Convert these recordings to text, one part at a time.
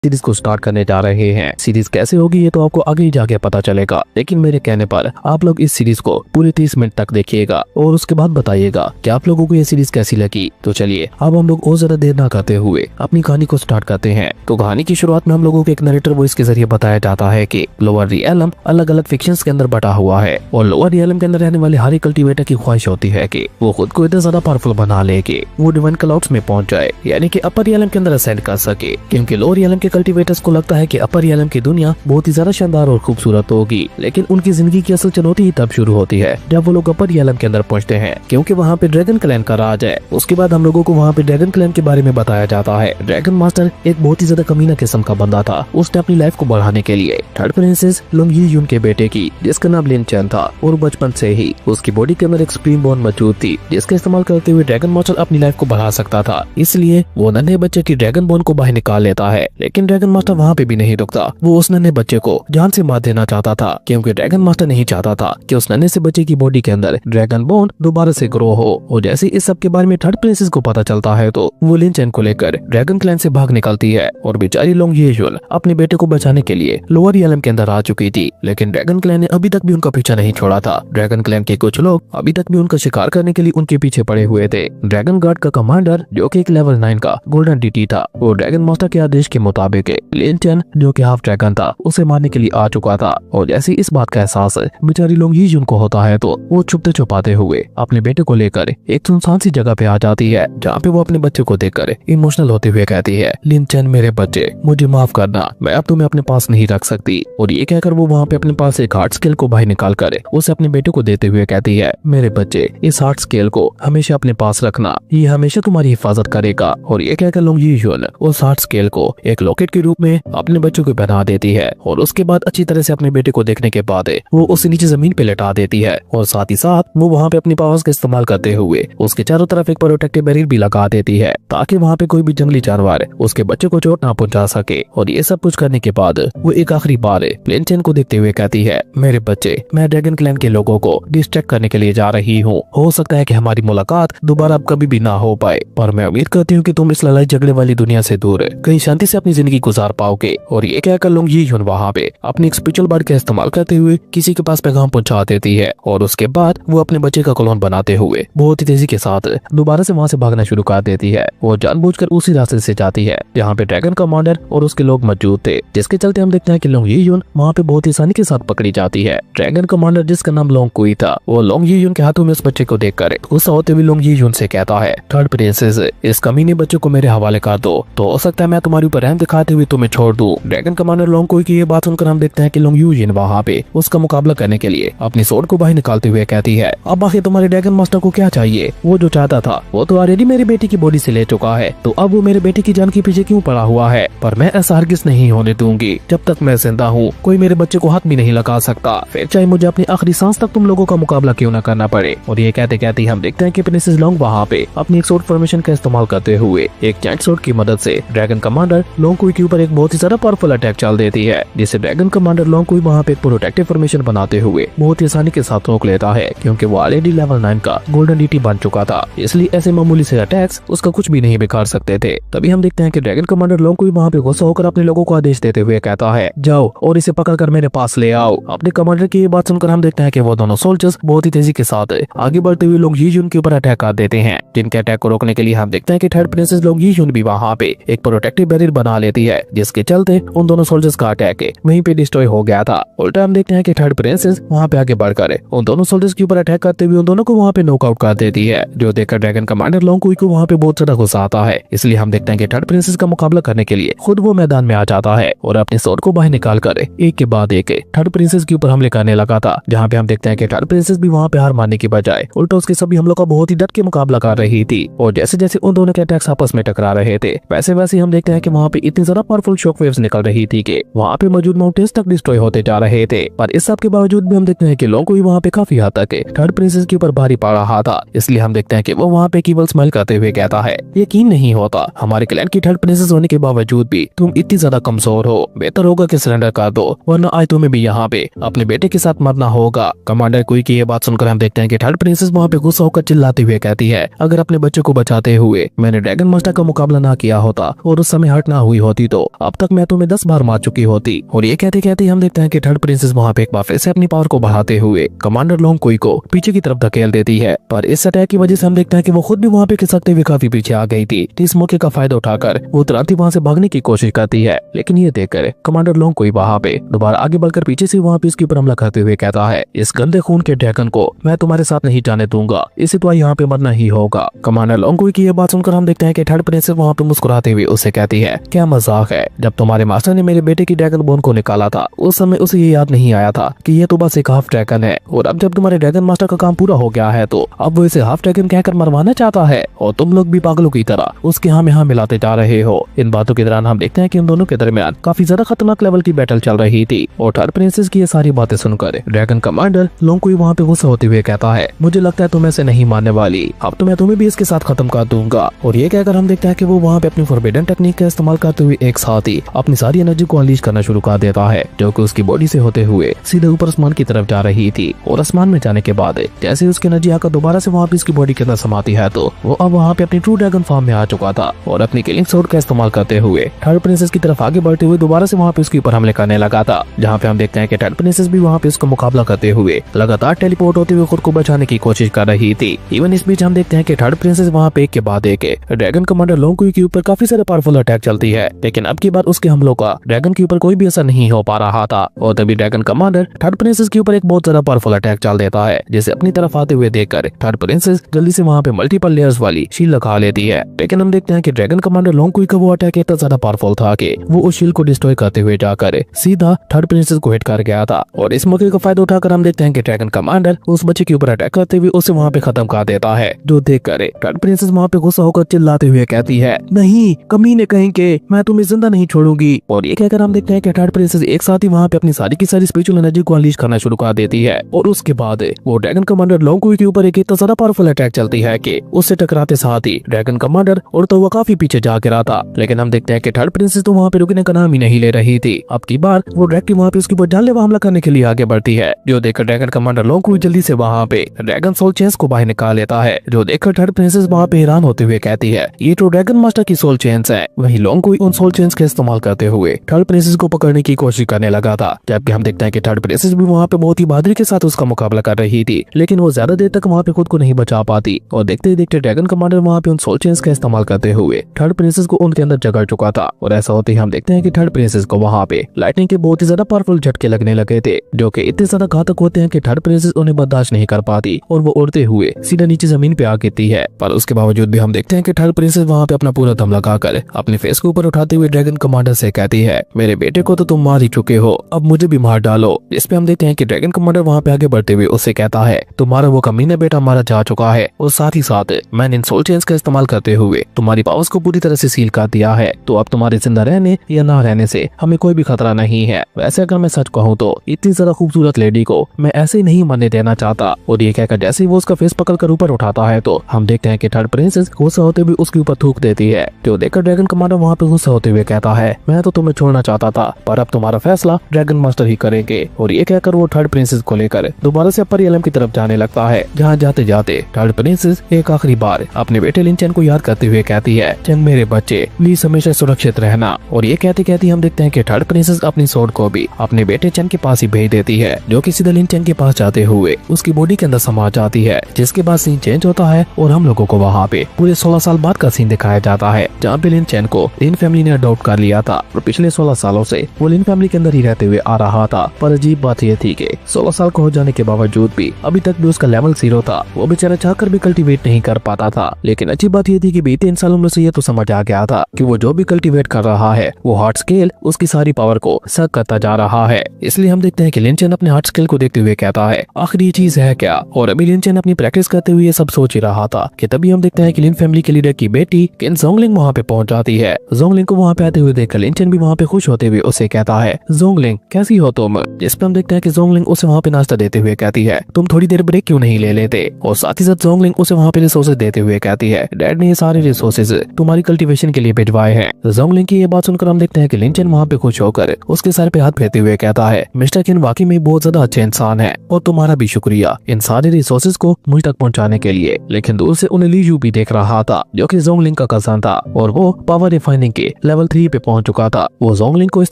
Series को start करने जा रहे हैं। सीरीज कैसे होगी ये तो आपको आगे ही जाके पता चलेगा, लेकिन मेरे कहने पर आप लोग इस सीरीज को पूरे 30 मिनट तक देखिएगा और उसके बाद बताइएगा कि आप लोगों को ये सीरीज कैसी लगी। तो चलिए अब हम लोग और ज्यादा देर ना करते हुए अपनी कहानी को स्टार्ट करते हैं। तो कहानी की शुरुआत में हम लोगों को एक नरेटर वॉइस के जरिए बताया जाता है कि लोअर रियलम अलग अलग फिक्शंस के अंदर बटा हुआ है और लोअर रियलम के अंदर रहने वाले हर एक कल्टीवेटर की ख्वाहिश होती है कि वो खुद को इतना ज्यादा पावरफुल बना ले कि वो डिवाइन क्लाउड्स में पहुंच जाए, यानी कि अपर रियलम के अंदर असेंड कर सके, क्योंकि लोअर रियलम के कल्टीवेटर्स को लगता है कि अपर रियलम की दुनिया बहुत ही ज्यादा शानदार और खूबसूरत होगी। लेकिन उनकी जिंदगी की असल चुनौती ही तब शुरू होती है जब वो लोग अपर रियलम के अंदर पहुंचते हैं, क्योंकि वहाँ पे ड्रैगन क्लैन का राज है। उसके बाद हम लोगों को वहाँ पे ड्रैगन क्लैन के बारे में बताया जाता है। ड्रैगन मास्टर एक बहुत ही ज्यादा कमीना किस्म का बंदा था। उसने अपनी लाइफ को बढ़ाने के लिए थर्ड प्रिंसेस लोंग यी यून के बेटे की, जिसका नाम लिन चैन था, और बचपन से ही उसकी बॉडी के अंदर एक सुप्रीम बोन मौजूद थी जिसका इस्तेमाल करते हुए ड्रैगन मास्टर अपनी लाइफ को बढ़ा सकता था। इसलिए वो नन्हे बच्चे की ड्रैगन बोन को बाहर निकाल लेता है। लेकिन ड्रैगन मास्टर वहाँ पे भी नहीं रुकता। वो उस नन्हे बच्चे को जान से मार देना चाहता था, क्योंकि ड्रैगन मास्टर नहीं चाहता था कि उस नन्हे से बच्चे की बॉडी के अंदर ड्रैगन बोन दोबारा से ग्रो हो। और जैसे इस सब के बारे में थर्ड प्रिंसेस को पता चलता है तो वो लिन चैन को लेकर ड्रैगन क्लैन से भाग निकलती है और बेचारी लोंग ये यून अपने बेटे को बचाने के लिए लोअर रियलम के अंदर आ चुकी थी। लेकिन ड्रैगन क्लैन ने अभी तक भी उनका पीछा नहीं छोड़ा था। ड्रैगन क्लैन के कुछ लोग अभी तक भी उनका शिकार करने के लिए उनके पीछे पड़े हुए थे। ड्रैगन गार्ड का कमांडर जो कि एक लेवल 9 का गोल्डन डीटी था, वो ड्रैगन मास्टर के आदेश के मुताबिक लिन चैन जो कि हाफ ड्रैगन था उसे मारने के लिए आ चुका था। और जैसे इस बात का एहसास बेचारी लोंग यी यून को होता है तो वो छुपते छुपाते हुए अपने बेटे को लेकर एक सुनसान सी जगह पे आ जाती है, जहाँ पे वो अपने बच्चे को देखकर इमोशनल होते हुए कहती है, लिन चैन मेरे बच्चे, मुझे माफ करना, मैं अब तुम्हें अपने पास नहीं रख सकती। और ये कहकर वो वहाँ पे अपने पास एक हार्ट स्केल को बाहर निकाल कर उसे अपने बेटे को देते हुए कहती है, मेरे बच्चे, इस हार्ट स्केल को हमेशा अपने पास रखना, ये हमेशा तुम्हारी हिफाजत करेगा। और ये कहकर लोंग यी यून उस हार्ट स्केल को एक लॉकेट के रूप में अपने बच्चों को पहना देती है। और उसके बाद अच्छी तरह से अपने बेटे को देखने के बाद वो उसे नीचे जमीन पे लेटा देती है और साथ ही साथ वो वहाँ पे अपनी पावर्स का इस्तेमाल करते हुए उसके चारों तरफ एक प्रोटेक्टिव बैरियर भी लगा देती है, ताकि वहाँ पे कोई भी जंगली जानवर उसके बच्चे को चोट ना पहुंचा सके। और ये सब कुछ करने के बाद वो एक आखिरी बार लिन चैन को देखते हुए कहती है, मेरे बच्चे, मैं ड्रैगन क्लैन के लोगों को डिस्ट्रैक्ट करने के लिए जा रही हूँ। हो सकता है कि हमारी मुलाकात दोबारा अब कभी भी ना हो पाए, पर मैं उम्मीद करती हूँ कि तुम इस लड़ाई झगड़े वाली दुनिया से दूर कहीं शांति से अपनी जिंदगी गुजार पाओगे। और ये कहकर लोंग यी यून वहाँ पे अपनी एक स्पिरिचुअल बर्ड का इस्तेमाल करते हुए किसी के पास पैगाम पहुंचा देती है। और उसके बाद वो अपने बच्चे का क्लोन बनाते हुए बहुत ही तेजी के साथ दोबारा से वहाँ से भागना शुरू कर देती है। वो जानबूझकर उसी रास्ते से जाती है जहाँ पे ड्रैगन कमांडर और उसके लोग मौजूद थे, जिसके चलते हम देखते हैं कि लोंग यी यून वहाँ पे बहुत ही आसानी के साथ पकड़ी जाती है। ड्रैगन कमांडर जिसका नाम लोंग कुई था, वो लोंग यी यून के हाथों में उस बच्चे को देखकर गुस्सा होते हुए लोंग यी यून से कहता है, थर्ड प्रिंसेस, इस कमीने बच्चे को मेरे हवाले कर दो, तो हो सकता है मैं तुम्हारे ऊपर रहम दिखाते हुए तुम्हें छोड़ दूं। ड्रैगन कमांडर लोंग कुई की ये बात सुनकर हम देखते हैं कि लोंग यू यून वहाँ पे उसका मुकाबला करने के लिए अपनी स्वॉर्ड को बाहर निकालते हुए कहती है, अब आखिर तुम्हारे ड्रैगन मास्टर को क्या चाहिए? वो जो चाहता था वो तो ऑलरेडी मेरी बेटी की बॉडी से ले चुका है, तो अब वो मेरे बेटे की जान के पीछे क्यों पड़ा हुआ है? पर मैं ऐसा हरगिज नहीं होने दूंगी। जब तक मैं जिंदा हूँ कोई मेरे बच्चे को हाथ भी नहीं लगा सकता, फिर चाहे मुझे अपनी आखिरी सांस तक तुम लोगों का मुकाबला क्यों न करना पड़े। और ये कहते कहते हम देखते हैं कि प्रिंसेस लोंग वहाँ पे अपनी एक स्वॉर्ड फॉर्मेशन का इस्तेमाल करते हुए एक जायंट स्वॉर्ड की मदद से ड्रैगन कमांडर लोंग कुई के ऊपर एक बहुत ही ज्यादा पावरफुल अटैक चल देती है, जिससे ड्रैगन कमांडर लोंग कुई वहाँ पे एक प्रोटेक्टिव फॉर्मेशन बनाते हुए बहुत ही आसानी के साथ रोक लेता है, क्योंकि वो ऑलरेडी लेवल 9 का गोल्डन डीटी बन चुका था। इसलिए ऐसे मामूली से अटैक्स उसका कुछ भी नहीं बिगाड़ सकते थे। तभी हम देखते हैं कि ड्रैगन कमांडर लोंग कुई वहाँ पे गुस्सा होकर अपने लोगों को आदेश देते हुए कहता है, जाओ और इसे पकड़कर मेरे पास ले आओ। अपने कमांडर की ये बात सुनकर हम देखते हैं कि वो दोनों सोल्जर्स बहुत ही तेजी के साथ आगे बढ़ते हुए लोंग यी यून के ऊपर अटैक कर देते हैं, जिनके अटैक को रोकने के लिए हम देखते हैं कि थर्ड प्रिंसेस लोंग यी यून भी वहाँ पे एक प्रोटेक्टिव बैरियर बना लेती है, जिसके चलते उन दोनों सोल्जर्स का अटैक वहीं पे डिस्ट्रॉय हो गया था। उल्टा हम देखते हैं कि थर्ड प्रिंसेस वहाँ पे आगे बढ़कर उन दोनों सोल्जर्स के ऊपर अटैक करते हुए उन दोनों को वहाँ पे नॉकआउट कर देती है, जो देखकर ड्रैगन कमांडर लोंग कुई को वहाँ पे बहुत ज्यादा गुस्सा आता है। इसलिए हम देखते हैं कि थर्ड प्रिंसेस का मुकाबला करने के लिए खुद वो मैदान में आ जाता है और अपने स्वॉर्ड को बाहर निकाल कर एक के बाद एक थर्ड प्रिंसेस के ऊपर हमले करने लगा था, जहाँ पे हम देखते हैं कि थर्ड प्रिंसेस भी वहाँ पे हार मानने की बजाय उल्टा उसके सभी हमलों का बहुत ही डट के मुकाबला कर रही थी। और जैसे जैसे उन दोनों के अटैक्स आपस में टकरा रहे थे, वैसे वैसे हम देखते हैं कि वहाँ पे इतनी ज्यादा पावरफुल शॉक वेव्स निकल रही थी कि वहाँ पे मौजूद माउंटेन्स तक डिस्ट्रॉय होते जा रहे थे। पर इस सब के बावजूद भी हम देखते हैं कि लोंग कुई वहाँ पे काफी हद तक थर्ड प्रिंसेस के ऊपर भारी पड़ रहा था। इसलिए हम देखते हैं कि वो वहाँ पे केवल स्माइल करते हुए कहता है, यकीन नहीं होता हमारे क्लैन की थर्ड प्रिंसेस होने के बावजूद भी तुम इतनी ज्यादा कमजोर हो, बेहतर होगा कि सरेंडर कर दो, वरना आज तुम्हें भी यहाँ पे अपने बेटे के साथ मरना होगा। कमांडर कुई की ये बात सुनकर हम देखते हैं कि थर्ड प्रिंसेस वहाँ पे गुस्सा होकर चिल्लाते हुए कहती है, अगर अपने बच्चे को बचाते हुए मैंने ड्रैगन मास्टर का मुकाबला ना किया होता और उस समय हर्ट ना हुई होती तो अब तक मैं तुम्हें 10 बार मार चुकी होती। और ये कहते कहते हम देखते हैं कि थर्ड प्रिंसेस वहाँ पे एक बार फिर से अपनी पावर को बढ़ाते हुए कमांडर लोंगकुई को पीछे की तरफ धकेल देती है। पर इस अटैक की वजह से हम देखते हैं कि वो खुद भी वहाँ पे खिसकते हुए काफी पीछे आ गई थी। इस मौके का फायदा उठाकर वो तुरंत ही वहाँ से भागने की कोशिश करती है, लेकिन ये देखकर कमांडर लोंगकुई वहाँ पे दोबारा आगे बढ़कर पीछे से वहाँ पे इसके ऊपर हमला करते हुए कहता है, इस गंदे खून के ड्रैगन को मैं तुम्हारे साथ नहीं जाने दूंगा, इसे तो यहाँ पे मरना ही होगा। कमांडर लोंगकुई की ये बात सुनकर हम देखते हैं कि थर्ड प्रिंसेस वहाँ पे मुस्कुराते हुए उससे कहती है, क्या मजाक है, जब तुम्हारे मास्टर ने मेरे बेटे की ड्रैगन बोन को निकाला था उस समय उसे ये याद नहीं आया था कि ये तो बस एक हाफ ड्रैगन है, और अब जब तुम्हारे ड्रैगन मास्टर का काम पूरा हो गया है तो अब वो इसे हाफ ड्रैगन कहकर मरवाना चाहता है, और तुम लोग भी पागलों की तरह उसके यहाँ मिलाते जा रहे हो। इन बातों के दौरान हम देखते हैं कि इन दोनों के दरमियान काफी ज्यादा खतरनाक लेवल की बैटल चल रही थी, और थर्ड प्रिंसेस की ये सारी बातें सुनकर ड्रैगन कमांडर लोंगकुई वहाँ पे गुस्सा होते हुए कहता है, मुझे लगता है तुम ऐसे नहीं मानने वाली, अब तो मैं तुम्हें भी इसके साथ खत्म कर दूंगा। और ये कहकर हम देखते हैं कि वो वहाँ पे अपनी फॉरबिडन टेक्निक का इस्तेमाल करते हुए एक साथ ही अपनी सारी एनर्जी को अनलीश करना शुरू कर देता है, जो कि उसकी बॉडी से होते हुए सीधे ऊपर आसमान की तरफ जा रही थी। और आसमान में जाने के बाद जैसे उसकी एनर्जी आकर दोबारा से वहाँ पे इसकी बॉडी के अंदर समाती है तो वो अब वहाँ पे अपनी ट्रू ड्रैगन फॉर्म में आ चुका था, और अपनी किलिंग स्वॉर्ड का इस्तेमाल करते हुए थर्ड प्रिंसेस की तरफ आगे बढ़ते हुए दोबारा से वहाँ पे उसके ऊपर हमले करने लगा था। जहाँ पे हम देखते हैं कि थर्ड प्रिंसेस भी वहाँ पे उसका मुकाबला करते हुए लगातार टेलीपोर्ट होते हुए खुद को बचाने की कोशिश कर रही थी। इवन इस बीच हम देखते हैं कि थर्ड प्रिंसेस वहाँ पे एक के बाद एक ड्रैगन कमांडर लोंगकुई के ऊपर काफी सारे पावरफुल अटैक चलती है, लेकिन अब की बार उसके हमलों का ड्रैगन के ऊपर कोई भी असर नहीं हो पा रहा था। और तभी ड्रैगन कमांडर थर्ड प्रिंसेस के ऊपर एक बहुत ज्यादा पावरफुल अटैक चल देता है, जिसे अपनी तरफ आते हुए देखकर थर्ड प्रिंसेस जल्दी से वहाँ पे मल्टीपल लेयर्स वाली शील्ड लगा लेती है। लेकिन हम देखते हैं कि ड्रैगन कमांडर लोंगकुई का वो अटैक इतना ज्यादा पावरफुल था कि वो उस शील्ड को डिस्ट्रॉय करते हुए जाकर सीधा थर्ड प्रिंसेस को हिट कर गया था। और इस मौके का फायदा उठाकर हम देखते हैं कि ड्रैगन कमांडर उस बच्चे के ऊपर अटैक करते हुए उसे वहाँ पे खत्म कर देता है, जो देखकर थर्ड प्रिंसेस वहाँ पे गुस्सा होकर चिल्लाते हुए कहती है, नहीं कमीने कहेंगे, मैं तुम्हें जिंदा नहीं छोड़ूंगी। और ये कहकर हम देखते हैं कि थर्ड प्रिंसेस एक साथ ही वहाँ पे अपनी सारी की सारी स्पिरिचुअल एनर्जी को अनलीश करना शुरू कर देती है, और उसके बाद वो ड्रैगन कमांडर लोंगकुई के ऊपर एक इतना ज्यादा पावरफुल अटैक चलती है कि उससे टकराते साथ ही ड्रैगन कमांडर और तो वो काफी पीछे जा गिरा था। लेकिन हम देखते हैं कि थर्ड प्रिंसेस तो वहाँ पे रुकने का नाम ही नहीं ले रही थी। अब की बार वो डायरेक्टली वहाँ पे उसके ऊपर जानलेवा हमला करने के लिए आगे बढ़ती है, जो देखकर ड्रैगन कमांडर लोंगकुई जल्दी से वहाँ पे ड्रैगन सोल चेन्स को बाहर निकाल लेता है, जो देखकर थर्ड प्रिंसेस वहाँ पे हैरान होते हुए कहती है, ये तो ड्रैगन मास्टर की सोल चेन्स है। वहीं लोंगकुई उन सोल चेन्स का इस्तेमाल करते हुए थर्ड प्रिंसेस को पकड़ने की कोशिश करने लगा था, जबकि हम देखते हैं कि थर्ड प्रिंसेस भी वहाँ पे बहुत ही बहादुरी के साथ उसका मुकाबला कर रही थी, लेकिन वो ज्यादा देर तक वहाँ पे खुद को नहीं बचा पाती। और देखते ही देखते ड्रैगन कमांडर वहाँ पे उन सोल चेन्स का इस्तेमाल करते हुए थर्ड प्रिंसेस को उनके अंदर जगड़ चुका था। और ऐसा होते ही हम देखते हैं कि थर्ड प्रिंसेस को वहाँ पे लाइटनिंग के बहुत ही ज्यादा पावरफुल झटके लगने लगे थे, जो कि इतने ज्यादा घातक होते हैं कि थर्ड प्रिंसेस उन्हें बर्दाश्त नहीं कर पाती और वो उड़ते हुए सीधा नीचे जमीन पे आ गिरती है। पर उसके बावजूद भी हम देखते हैं कि थर्ड प्रिंसेस वहाँ पे अपना पूरा दम लगाकर अपने फेस को ऊपर उठाते हुए ड्रैगन कमांडर से कहती है, मेरे बेटे को तो तुम मार ही चुके हो, अब मुझे भी मार डालो। इस पे हम देखते हैं कि ड्रैगन कमांडर वहाँ पे आगे बढ़ते हुए उससे कहता है, तुम्हारा वो कमीना बेटा मारा जा चुका है, और साथ ही साथ मैंने इन सोल चेन्स का इस्तेमाल करते हुए तुम्हारी पावर्स को पूरी तरह से सील कर दिया है, तो अब तुम्हारे जिंदा रहने या ना रहने से हमें कोई भी खतरा नहीं है। वैसे अगर मैं सच कहूँ तो इतनी ज्यादा खूबसूरत लेडी को मैं ऐसे ही नहीं मरने देना चाहता। और ये कहकर जैसे ही वो उसका फेस पकड़ कर ऊपर उठाता है तो हम देखते हैं कि थर्ड प्रिंसेस गुस्सा होते हुए उसके ऊपर थूक देती है, जो देखकर ड्रैगन कमांडर वहाँ पे गुस्सा होते हुए कहता है, मैं तो तुम्हें छोड़ना चाहता था, पर अब तुम्हारा फैसला ड्रैगन मास्टर ही करेंगे। और ये कहकर वो थर्ड प्रिंसेस को लेकर दोबारा से अपर रियलम की तरफ जाने लगता है, जहाँ जाते जाते थर्ड प्रिंसेस एक आखिरी बार अपने बेटे लिन चेन को याद करते हुए कहती है, चेन मेरे बच्चे प्लीज हमेशा सुरक्षित रहना। और ये कहते कहते हम देखते हैं कि थर्ड प्रिंसेस अपनी स्वॉर्ड को भी अपने बेटे चेन के पास ही भेज देती है, जो कि सीधा लिन चेन के पास जाते हुए उसकी बॉडी के अंदर समा जाती है, जिसके बाद सीन चेंज होता है और हम लोगों को वहाँ पे पूरे 16 साल बाद का सीन दिखाया जाता है, जहाँ पे लिन चेन को लिन फैमिली ने अडॉप्ट कर लिया था और पिछले 16 सालों से वो लिन फैमिली के अंदर ही रहते हुए आ रहा था। पर अजीब बात यह थी कि 16 साल का हो जाने के बावजूद भी अभी तक भी उसका लेवल 0 था, वो बेचारा चाहकर भी कल्टीवेट नहीं कर पाता था। लेकिन अच्छी बात यह थी कि बीते इन सालों में से ये तो समझ आ गया था कि वो जो भी कल्टीवेट कर रहा है वो हार्ट स्केल उसकी सारी पावर को सक करता जा रहा है। इसलिए हम देखते हैं कि लिन चेन अपने हार्ट स्केल को देखते हुए कहता है, आखिर ये चीज है क्या। और अभी लिन चेन अपनी प्रैक्टिस करते हुए ये सब सोच ही रहा था कि तभी हम देखते हैं कि लिन फैमिली के लीडर की बेटी किन जोंगलिंग वहाँ पे पहुंच जाती है। जोंगलिंग को वहाँ पे आते हुए देखकर लिन चेन भी वहाँ पे खुश होते हुए उसे कहता है, जोंगलिंग कैसी हो तुम। जिस पे हम देखते हैं कि जोंगलिंग उसे वहाँ पे नाश्ता देते हुए कहती है, तुम थोड़ी देर ब्रेक क्यों नहीं ले लेते। और साथ ही साथ जोंगलिंग उसे वहाँ पे रिसोर्सेज देते हुए कहती है, डैड ने ये सारे रिसोर्सेज तुम्हारी कल्टीवेशन के लिए भिजवाए हैं। जोंगलिंग की ये बात सुनकर हम देखते हैं कि लिन चेन वहाँ पे खुश होकर उसके सर पे हाथ फेरते हुए कहता है, मिस्टर किन वाकई में बहुत ज्यादा अच्छे इंसान है और तुम्हारा भी शुक्रिया इन सारे रिसोर्सेज को मुझ तक पहुँचाने के लिए। लेकिन दूर से उन्हें ली यू भी देख रहा था, जो कि जोंगलिंग का कजन था और वो पावर रिफाइनिंग के लेवल 3 पे पहुंच चुका था। वो जोंगलिंग को इस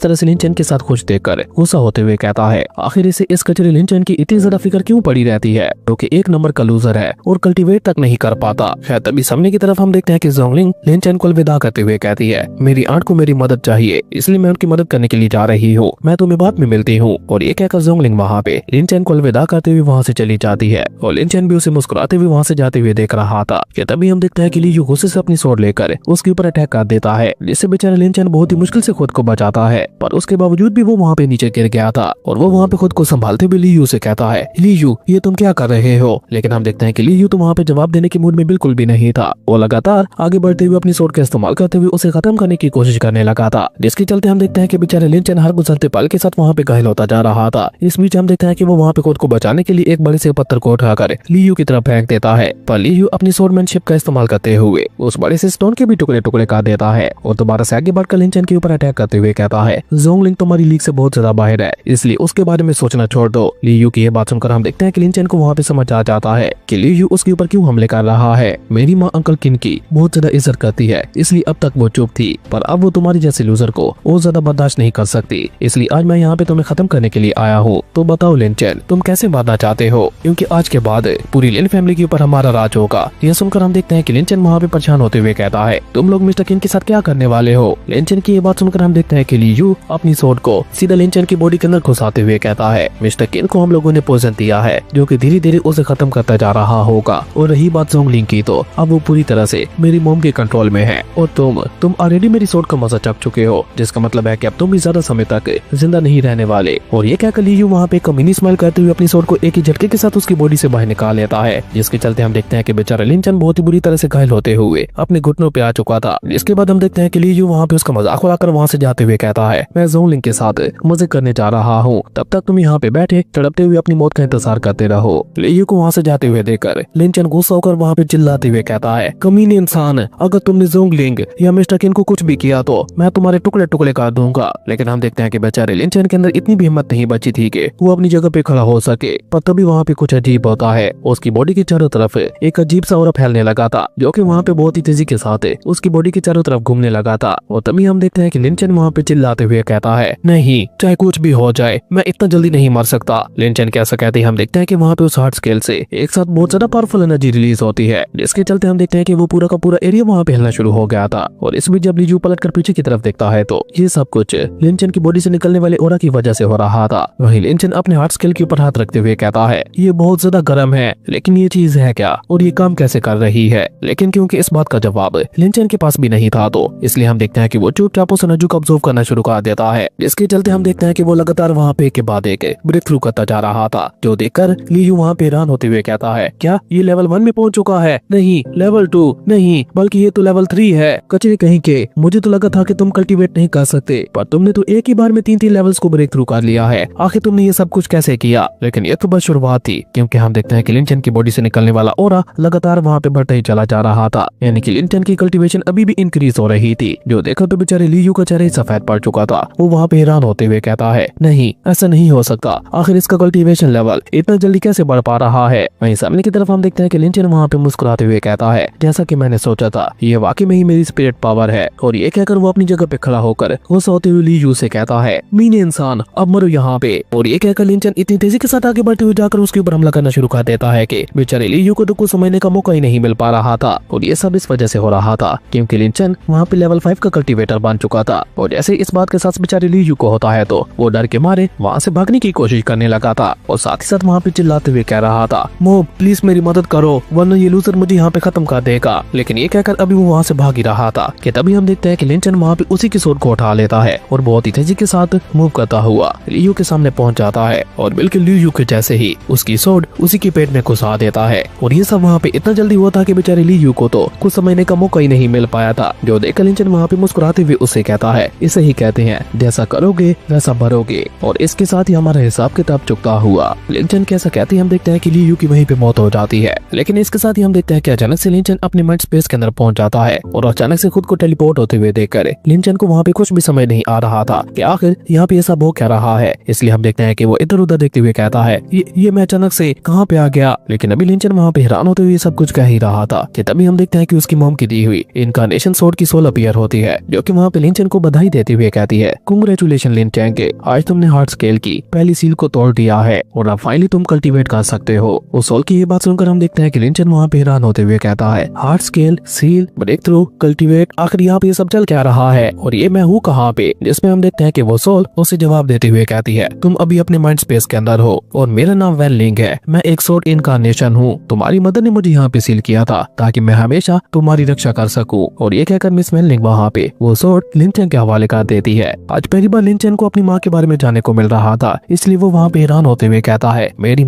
तरह से लिन चैन के साथ खुश देखकर गुस्सा होते हुए कहता है, आखिर इसे इस कचरे लिन चैन की इतनी ज्यादा फिक्र क्यों पड़ी रहती है, क्योंकि एक नंबर का लूजर है और कल्टीवेट तक नहीं कर पाता। शायद तभी सामने की तरफ हम देखते हैं कि जोंगलिंग लिन चैन को अलविदा करते हुए कहती है, मेरी आंट को मेरी मदद चाहिए, इसलिए मैं उनकी मदद करने के लिए जा रही हूँ, मैं तुम्हें बाद में मिलती हूँ। और ये कहकर जोंगलिंग वहाँ पे लिन चैन को अलविदा करते हुए वहाँ से चली जाती है और लिन चैन भी उसे मुस्कुराते हुए वहाँ से जाते हुए देख रहा था कि तभी हम देखते हैं कि ली यू गुस्से से अपनी स्वॉर्ड लेकर उसके ऊपर अटैक कर देता है, जिससे बेचारा लिन चैन बहुत ही मुश्किल से खुद को बचाता है। पर उसके बावजूद भी वो वहाँ पे नीचे गिर गया था और वो वहाँ पे खुद को संभालते हुए ली यू से कहता है, ली यू ये तुम क्या कर रहे हो। लेकिन हम देखते हैं कि ली यू तो वहाँ पे जवाब देने के मूड में बिल्कुल भी नहीं था। वो लगातार आगे बढ़ते हुए अपनी स्वॉर्ड का इस्तेमाल करते हुए उसे खत्म करने की कोशिश करने लगा था, जिसके चलते हम देखते हैं कि बेचारे लिन चैन हर गुजरते पल के साथ वहाँ पे घायल होता जा रहा था। इस बीच हम देखते हैं कि वो वहाँ पे खुद को बचाने के लिए एक बड़े से पत्थर को उठाकर ली यू की तरफ फेंक देता है, पर ली यू अपनी स्वॉर्डमैनशिप का इस्तेमाल करते हुए उस बड़े से स्टोन के भी टुकड़े टुकड़े कर देता है और दोबारा से आगे बढ़कर लिन चैन के ऊपर अटैक करते हुए कहता है, जोंगलिंग तुम्हारी लीग से बहुत ज्यादा बाहर है, इसलिए उसके बारे में सोचना छोड़ दो। ली यू की ये बात सुनकर हम देखते हैं कि लिन चैन को वहाँ पे समझ आ जाता है कि ली यू उसके ऊपर क्यों हमले कर रहा है। मेरी माँ अंकल किन की बहुत ज्यादा इज्जत करती है, इसलिए अब तक वो चुप थी, पर अब वो तुम्हारी जैसे लूजर को और ज्यादा बर्दाश्त नहीं कर सकती, इसलिए आज मैं यहाँ पे तुम्हें खत्म करने के लिए आया हूँ। तो बताओ लिन चैन, तुम कैसे मारना चाहते हो, क्योंकि आज के बाद पूरी लिन फैमिली के ऊपर हमारा राज होगा। यह सुनकर हम देखते हैं कि लिन चैन वहाँ पे परेशान होते हुए कहता है, तुम लोग मिस्टर किन के साथ क्या करने वाले हो। लिन चैन की ये बात सुनकर हम देखते हैं कि ली यू अपनी स्वॉर्ड को सीधा लिन चैन की बॉडी के अंदर घुसाते हुए कहता है, मिस्टर किन को हम लोगों ने पोजन दिया है जो कि धीरे धीरे उसे खत्म करता जा रहा होगा। और रही बात जोंगलिंग की, तो अब वो पूरी तरह से मेरी मोम के कंट्रोल में है और तुम ऑलरेडी मेरी स्वॉर्ड का मजा चख चुके हो, जिसका मतलब है कि अब तुम भी ज्यादा समय तक जिंदा नहीं रहने वाले। और ये कहकर ली यू वहाँ पे कमीनी स्माइल करते हुए अपनी स्वॉर्ड को एक ही झटके के साथ उसकी बॉडी से बाहर निकाल लेता है, जिसके चलते हम देखते हैं कि बेचारा लिन चैन बहुत ही बुरी तरह से घायल होते हुए अपने घुटनों पे आ चुका था। इसके बाद हम देखते हैं कि ली यू वहाँ पे उसका मजाक उड़ाकर वहाँ से जाते हुए कहता है, मैं जोंगलिंग के साथ मजे करने जा रहा हूँ, तब तक तुम यहाँ पे बैठे तड़पते हुए अपनी मौत का इंतजार करते रहो। ली यू को वहाँ से जाते हुए देखकर लिन चैन गुस्सा होकर वहाँ पे चिल्लाते हुए कहता है, कमीने इंसान, अगर तुमने जोंगलिंग या मिस्टर किन को कुछ भी किया तो मैं तुम्हारे टुकड़े टुकड़े कर दूंगा। लेकिन हम देखते हैं कि बेचारे लिन चैन के अंदर इतनी भी हिम्मत नहीं बची थी कि वो अपनी जगह पे खड़ा हो सके, पर तभी वहाँ पे कुछ अजीब होता है। उसकी बॉडी के चारों तरफ एक अजीब सा ऑरा फैलने लगा था, जो कि वहाँ पे बहुत ही तेजी के साथ उसकी बॉडी के चारों तरफ घूमने लगा था। और तभी हम देखते हैं कि लिन चैन वहाँ पे चिल्लाते हुए कहता है, नहीं, चाहे कुछ भी हो जाए मैं इतना जल्दी नहीं मर सकता। लिन चैन कैसा कहते हैं हम देखते हैं कि वहाँ पे उस हार्ट स्केल से एक साथ बहुत ज्यादा पावरफुल एनर्जी रिलीज होती है, जिसके चलते हम देखते हैं कि वो पूरा का पूरा एरिया वहाँ पे हिलना शुरू हो गया था। और इस बीच जब ली यू पलट कर पीछे की तरफ देखता है तो ये सब कुछ लिन चैन की बॉडी से निकलने वाले ऑरा की वजह से हो रहा था। वहीं लिन चैन अपने हार्ट स्केल के ऊपर हाथ रखते हुए कहता है, ये बहुत ज्यादा गर्म है, लेकिन ये चीज है क्या और ये काम कैसे कर रही है। लेकिन क्योंकि इस बात का जवाब लिन चैन के पास भी नहीं था, तो इसलिए हम देखते हैं कि वो चुपचाप उस एनर्जी को ऑब्जर्व करना शुरू कर देता है, जिसके चलते हम देखते हैं कि वो लगातार वहाँ पे एक के बाद एक ब्रेक थ्रू करता जा रहा था, जो देखकर ली यू वहाँ पे हैरान होते हुए कहता है, क्या ये लेवल 1 में पहुंच चुका है? नहीं, लेवल 2 नहीं, बल्कि ये तो लेवल 3 है। कचरे कहीं के, मुझे तो लगा था कि तुम कल्टीवेट नहीं कर सकते, पर तुमने तो एक ही बार में 3 लेवल्स को ब्रेक थ्रू कर लिया है। आखिर तुमने ये सब कुछ कैसे किया? लेकिन ये तो बस शुरुआत थी, क्योंकि हम देखते हैं कि लिन चैन की बॉडी से निकलने वाला ऑरा लगातार वहाँ पे बढ़ता ही चला जा रहा था, यानी कि लिन चैन की कल्टीवेशन अभी भी इंक्रीज हो रही थी, जो देखकर तो बेचारे ली यू का चेहरा सफेद पड़ चुका था। वो वहाँ पे हैरान होते हुए कहता है, नहीं, ऐसा नहीं हो सकता, आखिर इसका कल्टीवेशन लेवल इतना जल्दी कैसे बढ़ पा रहा है। वहीं सामने की तरफ हम देखते हैं कि लिन चैन वहाँ पे मुस्कुराते हुए कहता है, जैसा कि मैंने सोचा था, ये वाकई में ही मेरी स्पिरिट पावर है। और ये कहकर वो अपनी जगह पे खड़ा होकर गुस्सा होते हुए ली यू से कहता है, मीने इंसान, अब मरो यहाँ पे। और ये कहकर लिन चैन इतनी तेजी के साथ आगे बढ़ते हुए जाकर उसके ऊपर हमला करना शुरू कर देता है कि बेचारे ली यू को तो कुछ समझने का मौका ही नहीं मिल पा रहा था। और ये सब इस वजह से हो रहा था क्योंकि लिन चैन वहाँ पे लेवल 5 का कल्टीवेटर बन चुका था। और जैसे इस बात के साथ बेचारे ली यू को होता है तो वो डर के मारे वहाँ से भागने की कोशिश करने लगा था और साथ ही साथ वहाँ पे चिल्लाते हुए कह रहा था, मोब प्लीज मेरी मदद करो, वरना ये लूजर मुझे यहाँ पे खत्म कर देगा। लेकिन ये कहकर अभी वो वहाँ से भाग ही रहा था कि तभी हम देखते हैं कि लिन चैन वहाँ पे उसी की स्वॉर्ड को उठा लेता है और बहुत ही तेजी के साथ मूव करता हुआ ली यू के सामने पहुंच जाता है और बिल्कुल ली यू के जैसे ही उसकी स्वॉर्ड उसी के पेट में घुसा देता है। और ये सब वहाँ पे इतना जल्दी हुआ था कि बेचारे ली यू को तो कुछ समझने का मौका ही नहीं मिल पाया था, जो देखकर लिन चैन वहाँ पे मुस्कुराते हुए उससे कहता है, इसे ही कहते हैं जैसा करोगे वैसा भरोगे। और इसके साथ ही हमारा हिसाब किताब चुकता हुआ। लिन चैन कैसा कहते हैं हम देखते हैं कि ली यू की वहीं पे मौत हो जाती है। लेकिन इसके साथ ही हम देखते हैं कि अचानक से लिन चैन अपने माइंड स्पेस के अंदर पहुंच जाता है और अचानक से खुद को टेलीपोर्ट होते हुए देखकर लिन चैन को वहाँ पे कुछ भी समझ नहीं आ रहा था कि आखिर यहाँ पे ऐसा हो क्या रहा है। इसलिए हम देखते हैं कि वो इधर उधर देखते हुए कहता है, ये मैं अचानक से कहाँ पे आ गया। लेकिन अभी लिन चैन वहाँ पे हैरान होते हुए सब कुछ कह ही रहा था कि तभी हम देखते हैं कि उसकी मॉम की दी हुई इनकार्नेशन स्वॉर्ड की सोल अपीयर होती होती है, जो कि वहाँ पे लिन चैन को बधाई देते हुए कहती है, कांग्रेचुलेशन लिन चैन के, आज तुमने हार्ट स्केल की पहली सील को तोड़ दिया है और अब फाइनली तुम कल्टीवेट कर सकते हो। उस सोल की ये बात सुनकर हम देखते हैं कि लिन चैन वहाँ पे हैरान होते हुए कहता है, heart scale, seal, break through, cultivate, आखिर यहाँ पे ये सब चल क्या रहा है और ये मैं हूँ कहाँ पे? जिसमें हम देखते हैं कि वो सोल उसे जवाब देते हुए कहती है, तुम अभी अपने माइंड स्पेस के अंदर हो और मेरा नाम वैन लिंग है, मैं एक सोर्ड इनकारनेशन हूँ। तुम्हारी मदर ने मुझे यहाँ पे सील किया था ताकि मैं हमेशा तुम्हारी रक्षा कर सकूं। और ये कहकर मिस वैन लिंग वहाँ पे वो सोर्ड लिन चैन के हवाले कर देती है। आज पहली बार लिन चैन को अपनी माँ के बारे में जानने को मिल रहा था, इसलिए वो वहाँ पे हैरान होते हुए कहता है, मेरी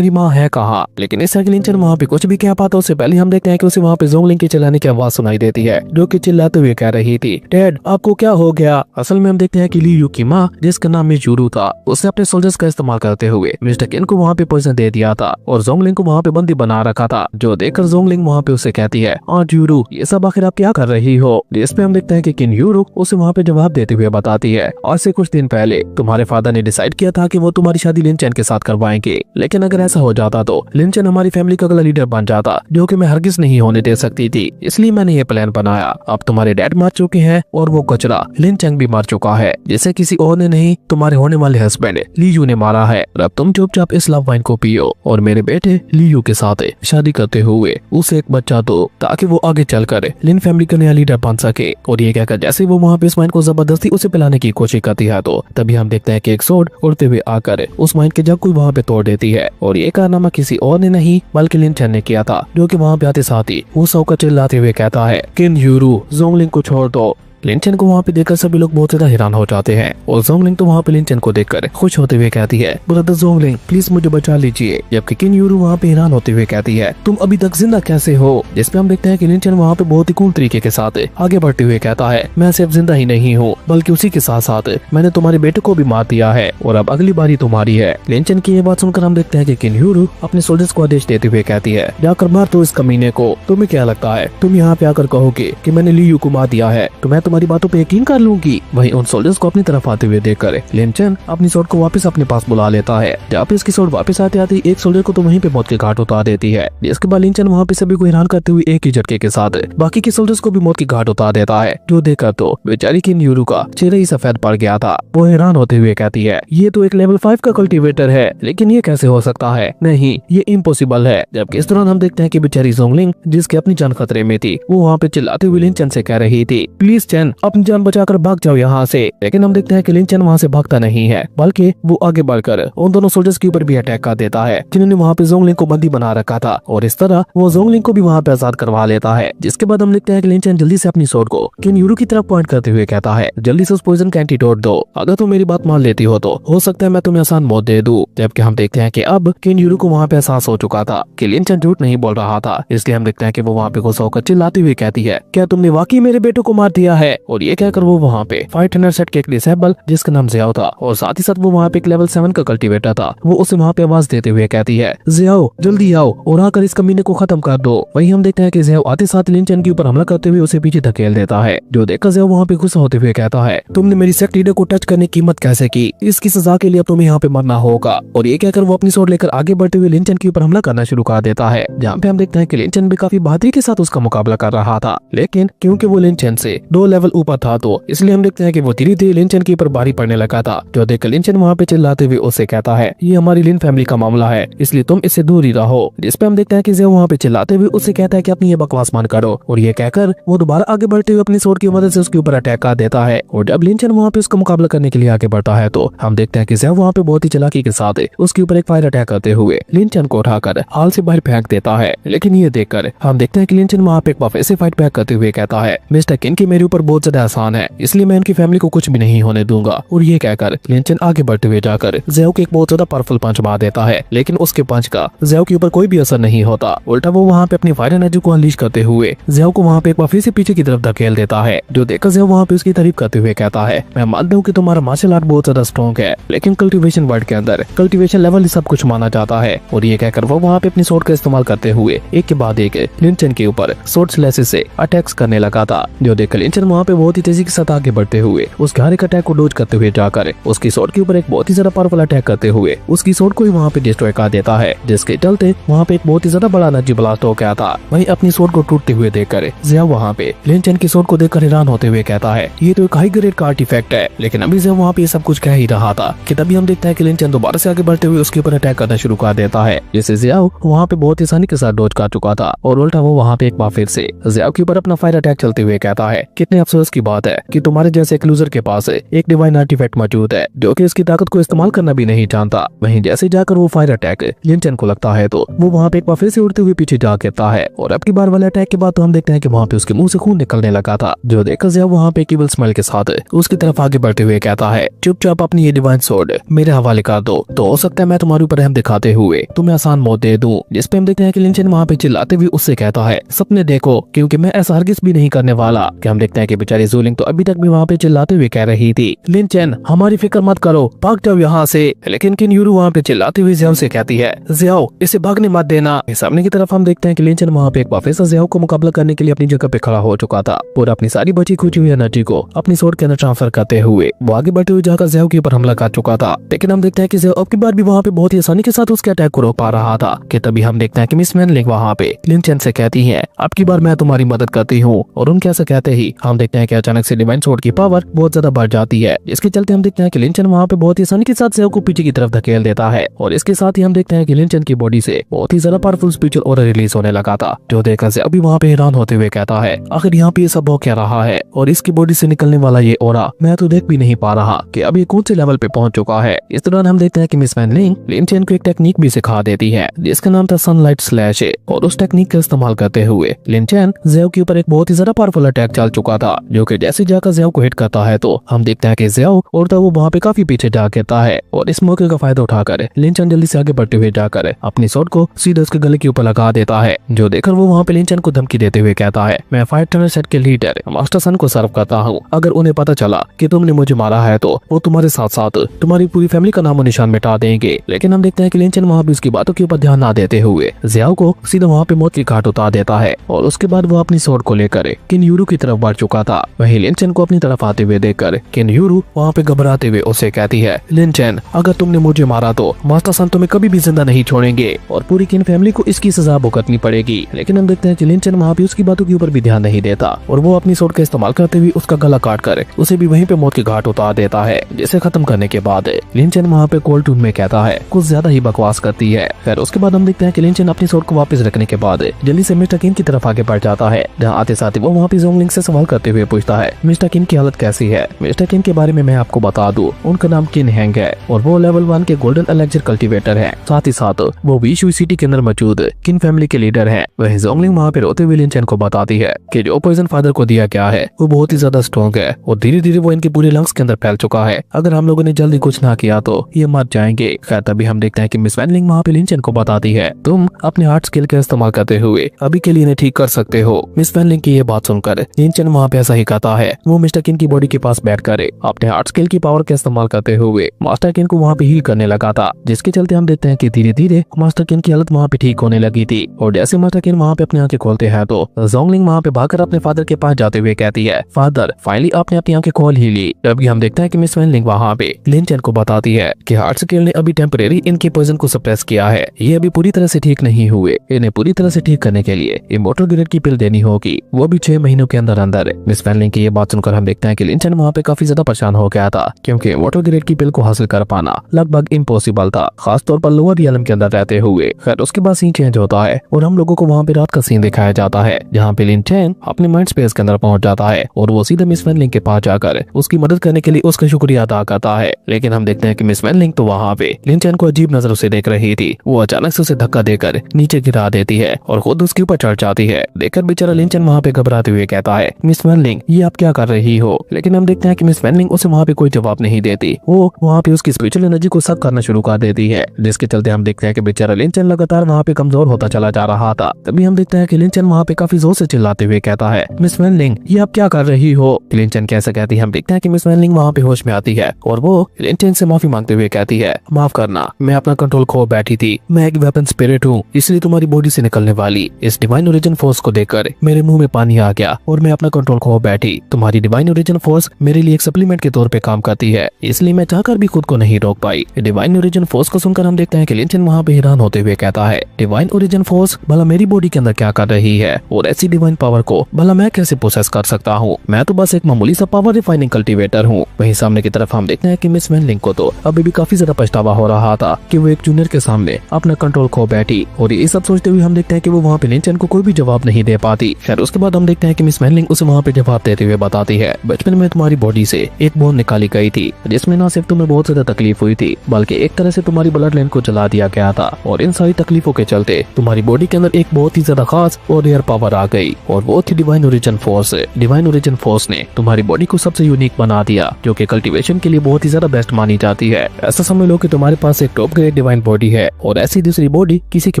माँ है कहाँ? लेकिन इससे लिन चैन वहाँ पे कुछ भी कह पाता उससे पहले हम देखते हैं कि उसे वहाँ पे ज़ोंगलिंग की चिल्लाने की आवाज सुनाई देती है, जो कि चिल्लाते हुए कह रही थी, डैड आपको क्या हो गया? असल में हम देखते हैं कि ली यू की माँ, जिसका नाम में यूरू था, उसने अपने सोल्जर्स का इस्तेमाल करते हुए मिस्टर केन को वहाँ पे पोजीशन दे दिया था और ज़ोंगलिंग को वहाँ पे बंदी बना रखा था। जो देखकर ज़ोंगलिंग वहाँ पे उसे कहती है, आंट यूरू ये सब आखिर आप क्या कर रही हो? जिसपे हम देखते हैं कि किन यूरू उसे वहाँ पे जवाब देते हुए बताती है, आज से कुछ दिन पहले तुम्हारे फादर ने डिसाइड किया था कि वो तुम्हारी शादी लिन चैन के साथ करवाएंगे, लेकिन अगर ऐसा हो जाता तो लिन चैन हमारी फैमिली का अगला लीडर बन जाता, जो कि मैं हरगिज नहीं होने दे सकती थी। इसलिए मैंने ये प्लान बनाया। अब तुम्हारे डैड मार चुके हैं और वो कचरा लिन चैन भी मार चुका है, जिसे किसी और ने नहीं तुम्हारे होने वाले हस्बैंड ली यू ने मारा है। अब तुम चुपचाप इस लव वाइन को पियो और मेरे बेटे ली यू के साथ शादी करते हुए उसे एक बच्चा दो, ताकि वो आगे चलकर लिन फैमिली का नया लीडर बन सके। और ये कहकर जैसे वो वहाँ पे इस वाइन को जबरदस्ती उसे पिलाने की कोशिश करती है, तो तभी हम देखते हैं कि एक सोर्ड उड़ते हुए आकर उस वाइन के जग को वहाँ पे तोड़ देती है। और ये कारनामा किसी और ने नहीं बल्कि लिन चैन ने किया था, जो कि वहाँ पे आते साथ ही वो सौका चिल्लाते हुए कहता है, किन यूरू ज़ोंगलिंग को छोड़ दो। लिन चैन को वहाँ पे देखकर सभी लोग बहुत ज्यादा हैरान हो जाते हैं और ज़ोंगलिंग तो वहाँ पे लिन चैन को देखकर खुश होते हुए कहती है, ब्रदर ज़ोंगलिंग प्लीज मुझे बचा लीजिए। जबकि किन यूरू वहाँ पे हैरान होते हुए कहती है, तुम अभी तक जिंदा कैसे हो? जिसपे हम देखते हैं कि लिन चैन वहाँ पे बहुत ही कूल तरीके के साथ आगे बढ़ते हुए कहता है, मैं सिर्फ जिंदा ही नहीं हूँ बल्कि उसी के साथ साथ मैंने तुम्हारे बेटे को भी मार दिया है और अब अगली बारी तुम्हारी है। लिन चैन की ये बात सुनकर हम देखते हैं कि किन यूरू अपने सोल्जर्स को आदेश देते हुए कहती है, जाकर मार दो इस कमीने को। तुम्हें क्या लगता है तुम यहाँ पे आकर कहोगे कि मैंने ली यू को मार दिया है तो मैं तुम्हारी बातों पे यकीन कर लूंगी? वहीं उन सोल्जर्स को अपनी तरफ आते हुए देखकर लिन चैन अपनी सोर्ड को वापस अपने पास बुला लेता है। जब इसकी सोर्ड वापस आते आते एक सोल्जर को तो वहीं पे मौत के घाट उतार देती है। जिसके बाद लिन चैन वहाँ पे सभी को हैरान करते हुए एक ही झटके के साथ बाकी के सोल्जर्स को भी मौत के घाट उतार देता है। जो देखकर तो बेचारी किन यूरू का चेहरा ही सफेद पड़ गया था। वो हैरान होते हुए कहती है, ये तो एक लेवल 5 का कल्टीवेटर है, लेकिन ये कैसे हो सकता है? नहीं ये इम्पॉसिबल है। जबकि इस दौरान हम देखते हैं कि बेचारी ज़ोंगलिंग, जिसकी अपनी जान खतरे में थी, वो वहाँ पे चिल्लाते हुए लिन चैन से कह रही थी, प्लीज चैन अपनी जान बचाकर भाग जाओ यहाँ से। लेकिन हम देखते हैं कि लिन चैन वहाँ से भागता नहीं है, बल्कि वो आगे बढ़कर उन दोनों सोल्जर्स के ऊपर भी अटैक कर देता है जिन्होंने वहाँ पे ज़ोंगलिंग को बंदी बना रखा था। और इस तरह वो ज़ोंगलिंग को भी वहाँ पे आजाद करवा लेता है। जिसके बाद हम देखते हैं कि लिन चैन जल्दी से अपनी सोर्ड को किन यूरू की तरफ पॉइंट करते हुए कहता है, जल्दी से उस पॉइजन का एंटीडोट दो। अगर तुम मेरी बात मान लेती हो तो हो सकता है मैं तुम्हें आसान मौत दे दूं। जबकि हम देखते हैं कि अब किन यूरू को वहाँ पे एहसास हो चुका था कि लिन चैन झूठ नहीं बोल रहा था। इसलिए हम देखते हैं कि वो वहाँ पे गुस्सा होकर चिल्लाती हुई कहती है, क्या तुमने वाकई मेरे बेटो को मार दिया है? और ये कहकर वो वहाँ पे 500 सेट के एक डिसेबल जिसका नाम जियाओ था और साथ ही साथ वो वहाँ पे एक लेवल 7 का कल्टीवेटर था, वो उसे वहाँ पे आवाज देते हुए कहती है, जियाओ जल्दी आओ और आकर इस कमीने को खत्म कर दो। वहीं हम देखते हैं कि जियाओ आते साथ लिन चैन के ऊपर हमला करते हुए उसे पीछे धकेल देता है। जो देखकर जियाओ वहाँ पे गुस्सा होते हुए कहता है, तुमने मेरी सेक्ट लीडर को टच करने की हिम्मत कैसे की? इसकी सजा के लिए अब तुम्हें यहाँ पे मरना होगा। और ये कहकर वो अपनी सोर्ड लेकर आगे बढ़ते हुए लिन चैन के ऊपर हमला करना शुरू कर देता है। जहाँ पे हम देखते हैं कि लिन चैन भी काफी बहादुरी के साथ उसका मुकाबला कर रहा था, लेकिन क्योंकि वो लिन चैन से 2 लेवल ऊपर था तो इसलिए हम देखते हैं कि वो धीरे धीरे लिन चैन के ऊपर भारी पड़ने लगा था। जो देखकर लिन चैन वहाँ पे चिल्लाते हुए उससे कहता है, ये हमारी लिन फैमिली का मामला है, इसलिए तुम इससे दूर ही रहो। जिसपे हम देखते हैं कि जियाओ वहाँ पे चिल्लाते हुए उससे कहता है कि अपनी ये बकवास मान करो। और ये कहकर वो दोबारा आगे बढ़ते हुए अपनी सोर्ड की मदद से उसके ऊपर अटैक कर देता है। और जब लिन चैन वहाँ पे उसका मुकाबला करने के लिए आगे बढ़ता है तो हम देखते हैं कि जियाओ वहाँ पे बहुत ही चालाकी के साथ उसके ऊपर एक फायर अटैक करते हुए लिन चैन को उठाकर हाल से बाहर फेंक देता है। लेकिन ये देखकर हम देखते हैं कि लिन चैन वहाँ पे एक बार ऐसे फाइट बैक करते हुए कहता है, मिस्टर किन की मेरे ऊपर बहुत ज्यादा आसान है, इसलिए मैं उनकी फैमिली को कुछ भी नहीं होने दूंगा। और ये कहकर लिन चैन आगे बढ़ते हुए जाकर जियाओ को एक बहुत ज्यादा पावरफुल पंच मार देता है। लेकिन उसके पंच का जियाओ के ऊपर कोई भी असर नहीं होता, उल्टा वो वहाँ पे अपनी फायर एनर्जी को अनलीश करते हुए जियाओ को वहाँ पे एक बार फिर से पीछे की तरफ धकेल देता है। जो देखकर जियाओ वहाँ पे उसकी तारीफ करते हुए कहता है, मैं मानता हूँ कि तुम्हारा मार्शल आर्ट बहुत ज्यादा स्ट्रॉन्ग है, लेकिन कल्टीवेशन वर्ल्ड के अंदर कल्टीवेशन लेवल ही सब कुछ माना जाता है। और ये कहकर वो वहाँ पे अपनी सोर्ड का इस्तेमाल करते हुए एक के बाद एक लिन चैन के ऊपर सोर्ड स्लैशेस से अटैक्स करने लगा था। जो देखकर लिन चैन वहाँ पे बहुत ही तेजी के साथ आगे बढ़ते हुए उसके हर एक अटैक को डोज करते हुए जाकर उसकी स्वॉर्ड के ऊपर एक बहुत ही ज्यादा पावरफुल अटैक करते हुए उसकी स्वॉर्ड को ही वहाँ पे डिस्ट्रॉय कर देता है, जिसके चलते वहाँ पे एक बहुत ही ज्यादा बड़ा एनर्जी ब्लास्ट हो गया था। वहीं अपनी स्वॉर्ड को टूटते हुए देखकर ज़ियाओ वहाँ पे लिन चेन की स्वॉर्ड को देखकर हैरान होते हुए कहता है ये तो एक हाई ग्रेड का आर्टिफैक्ट है। लेकिन अभी ज़ियाओ वहाँ पे ये सब कुछ कह ही रहा था कि तभी हम देखते हैं कि लिन चेन दोबारा से आगे बढ़ते हुए उसके ऊपर अटैक करना शुरू कर देता है, जिससे ज़ियाओ वहाँ पे बहुत आसानी के साथ डॉज कर चुका था और उल्टा वो वहाँ पे एक बार फिर से ज़ियाओ के ऊपर अपना फायर अटैक चलते हुए कहता है कितने अफसोस की बात है कि तुम्हारे जैसे एक लूजर के पास एक डिवाइन आर्टिफैक्ट मौजूद है जो कि इसकी ताकत को इस्तेमाल करना भी नहीं जानता। वहीं जैसे जाकर वो फायर अटैक लिन चेन को लगता है तो वो वहाँ पे एक बार फिर से उड़ते हुए पीछे जा गिरता है और अब की बार वाले अटैक के बाद तो हम देखते हैं कि वहाँ पे उसके मुंह से खून निकलने लगा था, जो देखकर ज़ियाओ वहाँ पे केवल स्मेल के साथ उसकी तरफ आगे बढ़ते हुए कहता है चुपचाप अपनी ये डिवाइन स्वॉर्ड मेरे हवाले कर दो, तो हो सकता है मैं तुम्हारे ऊपर रहम दिखाते हुए तुम्हें आसान मौत दे दूं। जिस पे हम देखते हैं कि लिन चेन वहाँ पे चिल्लाते हुए उससे कहता है सपने देखो क्योंकि मैं ऐसा हरगिज भी नहीं करने वाला। कि हम देखते हैं कि बेचारी ज़ूलिंग तो अभी तक भी वहाँ पे चिल्लाते हुए कह रही थी लिन चेन हमारी फिक्र मत करो, भाग जाओ यहाँ से। लेकिन किन यूरू वहाँ पे चिल्लाते हुए ज़ियाओ से कहती है ज़ियाओ इसे भागने मत देना। सामने की तरफ हम देखते हैं कि लिन चेन वहाँ पे एक बार फिर से ज़ियाओ को मुकाबला करने के लिए अपनी जगह पे खड़ा हो चुका था और अपनी सारी बची खुची हुई एनर्जी को अपनी स्वॉर्ड के अंदर ट्रांसफर करते हुए वो आगे बढ़ते हुए जाकर ज़ियाओ के ऊपर हमला कर चुका था। लेकिन हम देखते हैं कि ज़ियाओ अब की बार भी वहाँ पे बहुत ही आसानी के साथ उसके अटैक को रोक पा रहा था कि तभी हम देखते हैं कि मिस वैनलिंग वहाँ पे लिन चेन से कहती है अब की बार मैं तुम्हारी मदद करती हूँ। और उनके ऐसा कहते ही हम देखते हैं कि अचानक से डिवाइन स्वॉर्ड की पावर बहुत ज्यादा बढ़ जाती है, जिसके चलते हम देखते हैं कि लिन चेन वहाँ पे बहुत ही आसानी के साथ ज़ियाओ को पीछे की तरफ धकेल देता है। और इसके साथ ही हम देखते हैं कि लिन चेन की बॉडी से बहुत ही ज्यादा पावरफुल स्पिरिचुअल ऑरा रिलीज होने लगा था, जो देखकर ज़ियाओ भी वहाँ पे हैरान होते हुए कहता है आखिर यहाँ पे ये सब हो क्या रहा है और इसकी बॉडी से निकलने वाला ये ऑरा मैं तो देख भी नहीं पा रहा कि अब ये कौन से लेवल पे पहुंच चुका है। इस दौरान हम देखते हैं कि मिस वैनलिंग लिन चेन को एक टेक्निक भी सिखा देती है जिसका नाम था सनलाइट स्लैश और उस टेक्निक का इस्तेमाल करते हुए लिन चेन ज़ियाओ के ऊपर एक बहुत ही ज्यादा पावरफुल अटैक चल चुका था, जो कि जैसे जाकर ज़ियाओ को हिट करता है तो हम देखते हैं कि ज़ियाओ और वो वहाँ पे काफी पीछे जा गिरता है। और इस मौके का फायदा उठाकर लिन चेन जल्दी से आगे बढ़ते हुए जाकर अपनी स्वॉर्ड को सीधे उसके गले के ऊपर लगा देता है, जो देखकर वो वहाँ पे लिन चेन को धमकी देते हुए कहता है मैं फायर टनर सेट के लीडर मास्टर सन को सर्व करता हूँ, अगर उन्हें पता चला कि तुमने मुझे मारा है तो वो तुम्हारे साथ साथ तुम्हारी पूरी फैमिली का नामो निशान मिटा देंगे। लेकिन हम देखते हैं कि लिन चेन वहाँ पे उसकी बातों के ऊपर ध्यान ना देते हुए ज़ियाओ को सीधा वहाँ पे मौत की घाट उतार देता है और उसके बाद वो अपनी स्वॉर्ड को लेकर किन यूरू की तरफ बढ़ चुका था। वहीं लिन चेन को अपनी तरफ आते हुए देखकर किन यूरू वहाँ पे घबराते हुए उससे कहती है लिन चेन अगर तुमने मुझे मारा तो मास्टर सन तुम्हें कभी भी जिंदा नहीं छोड़ेंगे और पूरी किन फैमिली को इसकी सजा भुगतनी पड़ेगी। लेकिन हम देखते हैं कि लिन चेन वहाँ पे उसकी बातों के ऊपर भी ध्यान नहीं देता और वो अपनी स्वॉर्ड का इस्तेमाल करते हुए उसका गला काट कर उसे भी वहीं पे मौत की घाट उतार देता है। जिसे खत्म करने के बाद लिन चेन वहाँ पे कोल्ड टून में कहता है कुछ ज्यादा ही बकवास करती है। फिर उसके बाद हम देखते हैं कि लिन चेन अपनी स्वॉर्ड को वापस रखने के बाद जल्दी से मिस्टर किन की तरफ आगे बढ़ जाता है, जहाँ आते साथ वो वहाँ पे ज़ोंगलिंग से सवाल करते हुए पूछता है मिस्टर किन की हालत कैसी है। मिस्टर किन के बारे में मैं आपको बता दूं, उनका नाम किन हैंग है और वो लेवल 1 के गोल्डन एलेक्जर कल्टीवेटर है। साथ ही साथ वो विशु सिटी के अंदर मौजूद किन फैमिली के लीडर हैं। वहीं ज़ोंगलिंग वहाँ पे रोते हुए लिन चेन को बताती है कि जो पॉइजन फादर को दिया गया है वो बहुत ही ज्यादा स्ट्रॉन्ग है और धीरे धीरे वो इनके पूरे लंग्स के अंदर फैल चुका है, अगर हम लोगों ने जल्दी कुछ ना किया तो ये मर जाएंगे। खैर तभी हम देखते हैं कि मिस वैनलिंग वहाँ पे लिन चेन को बताती है तुम अपने हार्ट स्किल का इस्तेमाल करते हुए अभी के लिए इन्हें ठीक कर सकते हो। मिस वैनलिंग की ये बात सुनकर लिन चेन वहाँ पे ऐसा ही कहता है, वो मिस्टर किन की बॉडी के पास बैठ कर अपने हार्ट स्किल की पावर का इस्तेमाल करते हुए मास्टर किन को वहाँ पे हील करने लगा था, जिसके चलते हम देखते हैं कि धीरे धीरे मास्टर किन की हालत वहाँ पे ठीक होने लगी थी। और जैसे मास्टर किन वहाँ पे अपनी आंखें खोलते हैं तो ज़ोंगलिंग वहाँ पे भागकर अपने फादर के पास जाते हुए कहती है फादर फाइनली आपने अपनी आंखें खोल ही ली। तभी हम देखते हैं कि मिस वैनलिंग वहाँ पे लिन चेन को बताती है कि हार्ट स्किल ने अभी टेम्परेरी इनके पॉइजन को सप्रेस किया है, ये अभी पूरी तरह से ठीक नहीं हुए, इन्हें पूरी तरह से ठीक करने के लिए इमोर्टल ग्रेड की पिल देनी होगी, वो भी 6 महीनों के अंदर अंदर। मिस वैनलिंग की ये बात सुनकर हम देखते हैं कि लिन चेन वहाँ पे काफी ज्यादा परेशान हो गया था, क्योंकि इमोर्टल ग्रेड की पिल को हासिल कर पाना लगभग इम्पॉसिबल था, खासतौर पर लोअर रियलम के अंदर रहते हुए। खैर उसके बाद सीन चेंज होता है और हम लोगों को वहाँ पे रात का सीन दिखाया जाता है, जहाँ पे लिन चेन अपने माइंड स्पेस के अंदर पहुंच जाता है और वो सीधे मिस वैनलिंग के पास जाकर उसकी मदद करने के लिए उसका शुक्रिया अदा करता है। लेकिन हम देखते हैं कि मिस वैनलिंग तो वहाँ पे लिन चेन को अजीब नजरों से देख रही थी, वो अचानक से उसे धक्का देकर नीचे गिरा देती है और खुद उसके ऊपर चढ़ जाती है। देखकर बेचारा लिन चेन वहाँ पे घबराते हुए कहता है मिस वैनलिंग ये आप क्या कर रही हो। लेकिन हम देखते हैं कि मिस वैनलिंग उसे वहाँ पे कोई जवाब नहीं देती, वो वहाँ पे उसकी स्पिरिचुअल एनर्जी को सक करना शुरू कर देती है, जिसके चलते हम देखते हैं कि बेचारा लिन चेन लगातार वहाँ पे कमजोर होता चला जा रहा था। तभी हम देखते हैं कि लिन चेन वहाँ पे काफी जोर से चिल्लाते हुए कहता है मिस वैनलिंग ये आप क्या कर रही हो। लिन चेन कैसे कहती है, हम देखते हैं कि मिस वैनलिंग वहाँ पे होश में आती है और वो लिन चेन से माफी मांगते हुए कहती है माफ करना, मैं अपना कंट्रोल खो बैठी थी, मैं एक वेपन स्पिरिट हूँ, इसलिए तुम्हारी बॉडी से निकलने वाली इस डिवाइन ओरिजिन फोर्स को देखकर मेरे मुंह में पानी आ गया और मैं अपना कंट्रोल खो बैठी। तुम्हारी डिवाइन ओरिजिन फोर्स मेरे लिए एक सप्लीमेंट के तौर पे काम करती है, इसलिए मैं चाहकर भी खुद को नहीं रोक पाई। डिवाइन ओरिजिन फोर्स को सुनकर हम देखते हैं कि लिन चेन वहाँ पे हैरान होते हुए कहता है, डिवाइन ओरिजिन फोर्स भला मेरी बॉडी के अंदर क्या कर रही है और ऐसी डिवाइन पावर को भला मैं कैसे प्रोसेस कर सकता हूँ? मैं तो बस एक मामूली सा पावर रिफाइनिंग कल्टीवेटर हूँ। वहीं सामने की तरफ हम देखते हैं कि मिस वैन लिंग को तो अभी भी काफी ज्यादा पछतावा हो रहा था कि वो एक जूनियर के सामने अपना कंट्रोल खो बैठी, और ये सब सोचते हुए हम देखते हैं कि वो वहाँ पे लिन चेन को कोई भी जवाब नहीं दे पाती। खैर उसके बाद हम देखते हैं कि मिस वैन लिंग उसे वहाँ पे जवाब देते हुए बताती है, बचपन में तुम्हारी बॉडी से एक बोन निकाली गई थी जिसमें न सिर्फ तुम्हें बहुत ज्यादा तकलीफ हुई थी बल्कि एक तरह से तुम्हारी ब्लड लाइन को जला दिया गया था, और इन सारी तकलीफों के चलते तुम्हारी बॉडी के अंदर एक बहुत ही ज्यादा खास और रेयर पावर आ गई, और वो थी divine origin force. Divine origin force ने तुम्हारी बॉडी को सबसे यूनिक बना दिया, जो कि कल्टीवेशन के लिए बहुत ही ज्यादा बेस्ट मानी जाती है। ऐसा समझ लो कि तुम्हारे पास एक टॉप ग्रेड डिवाइन बॉडी है और ऐसी दूसरी बॉडी किसी के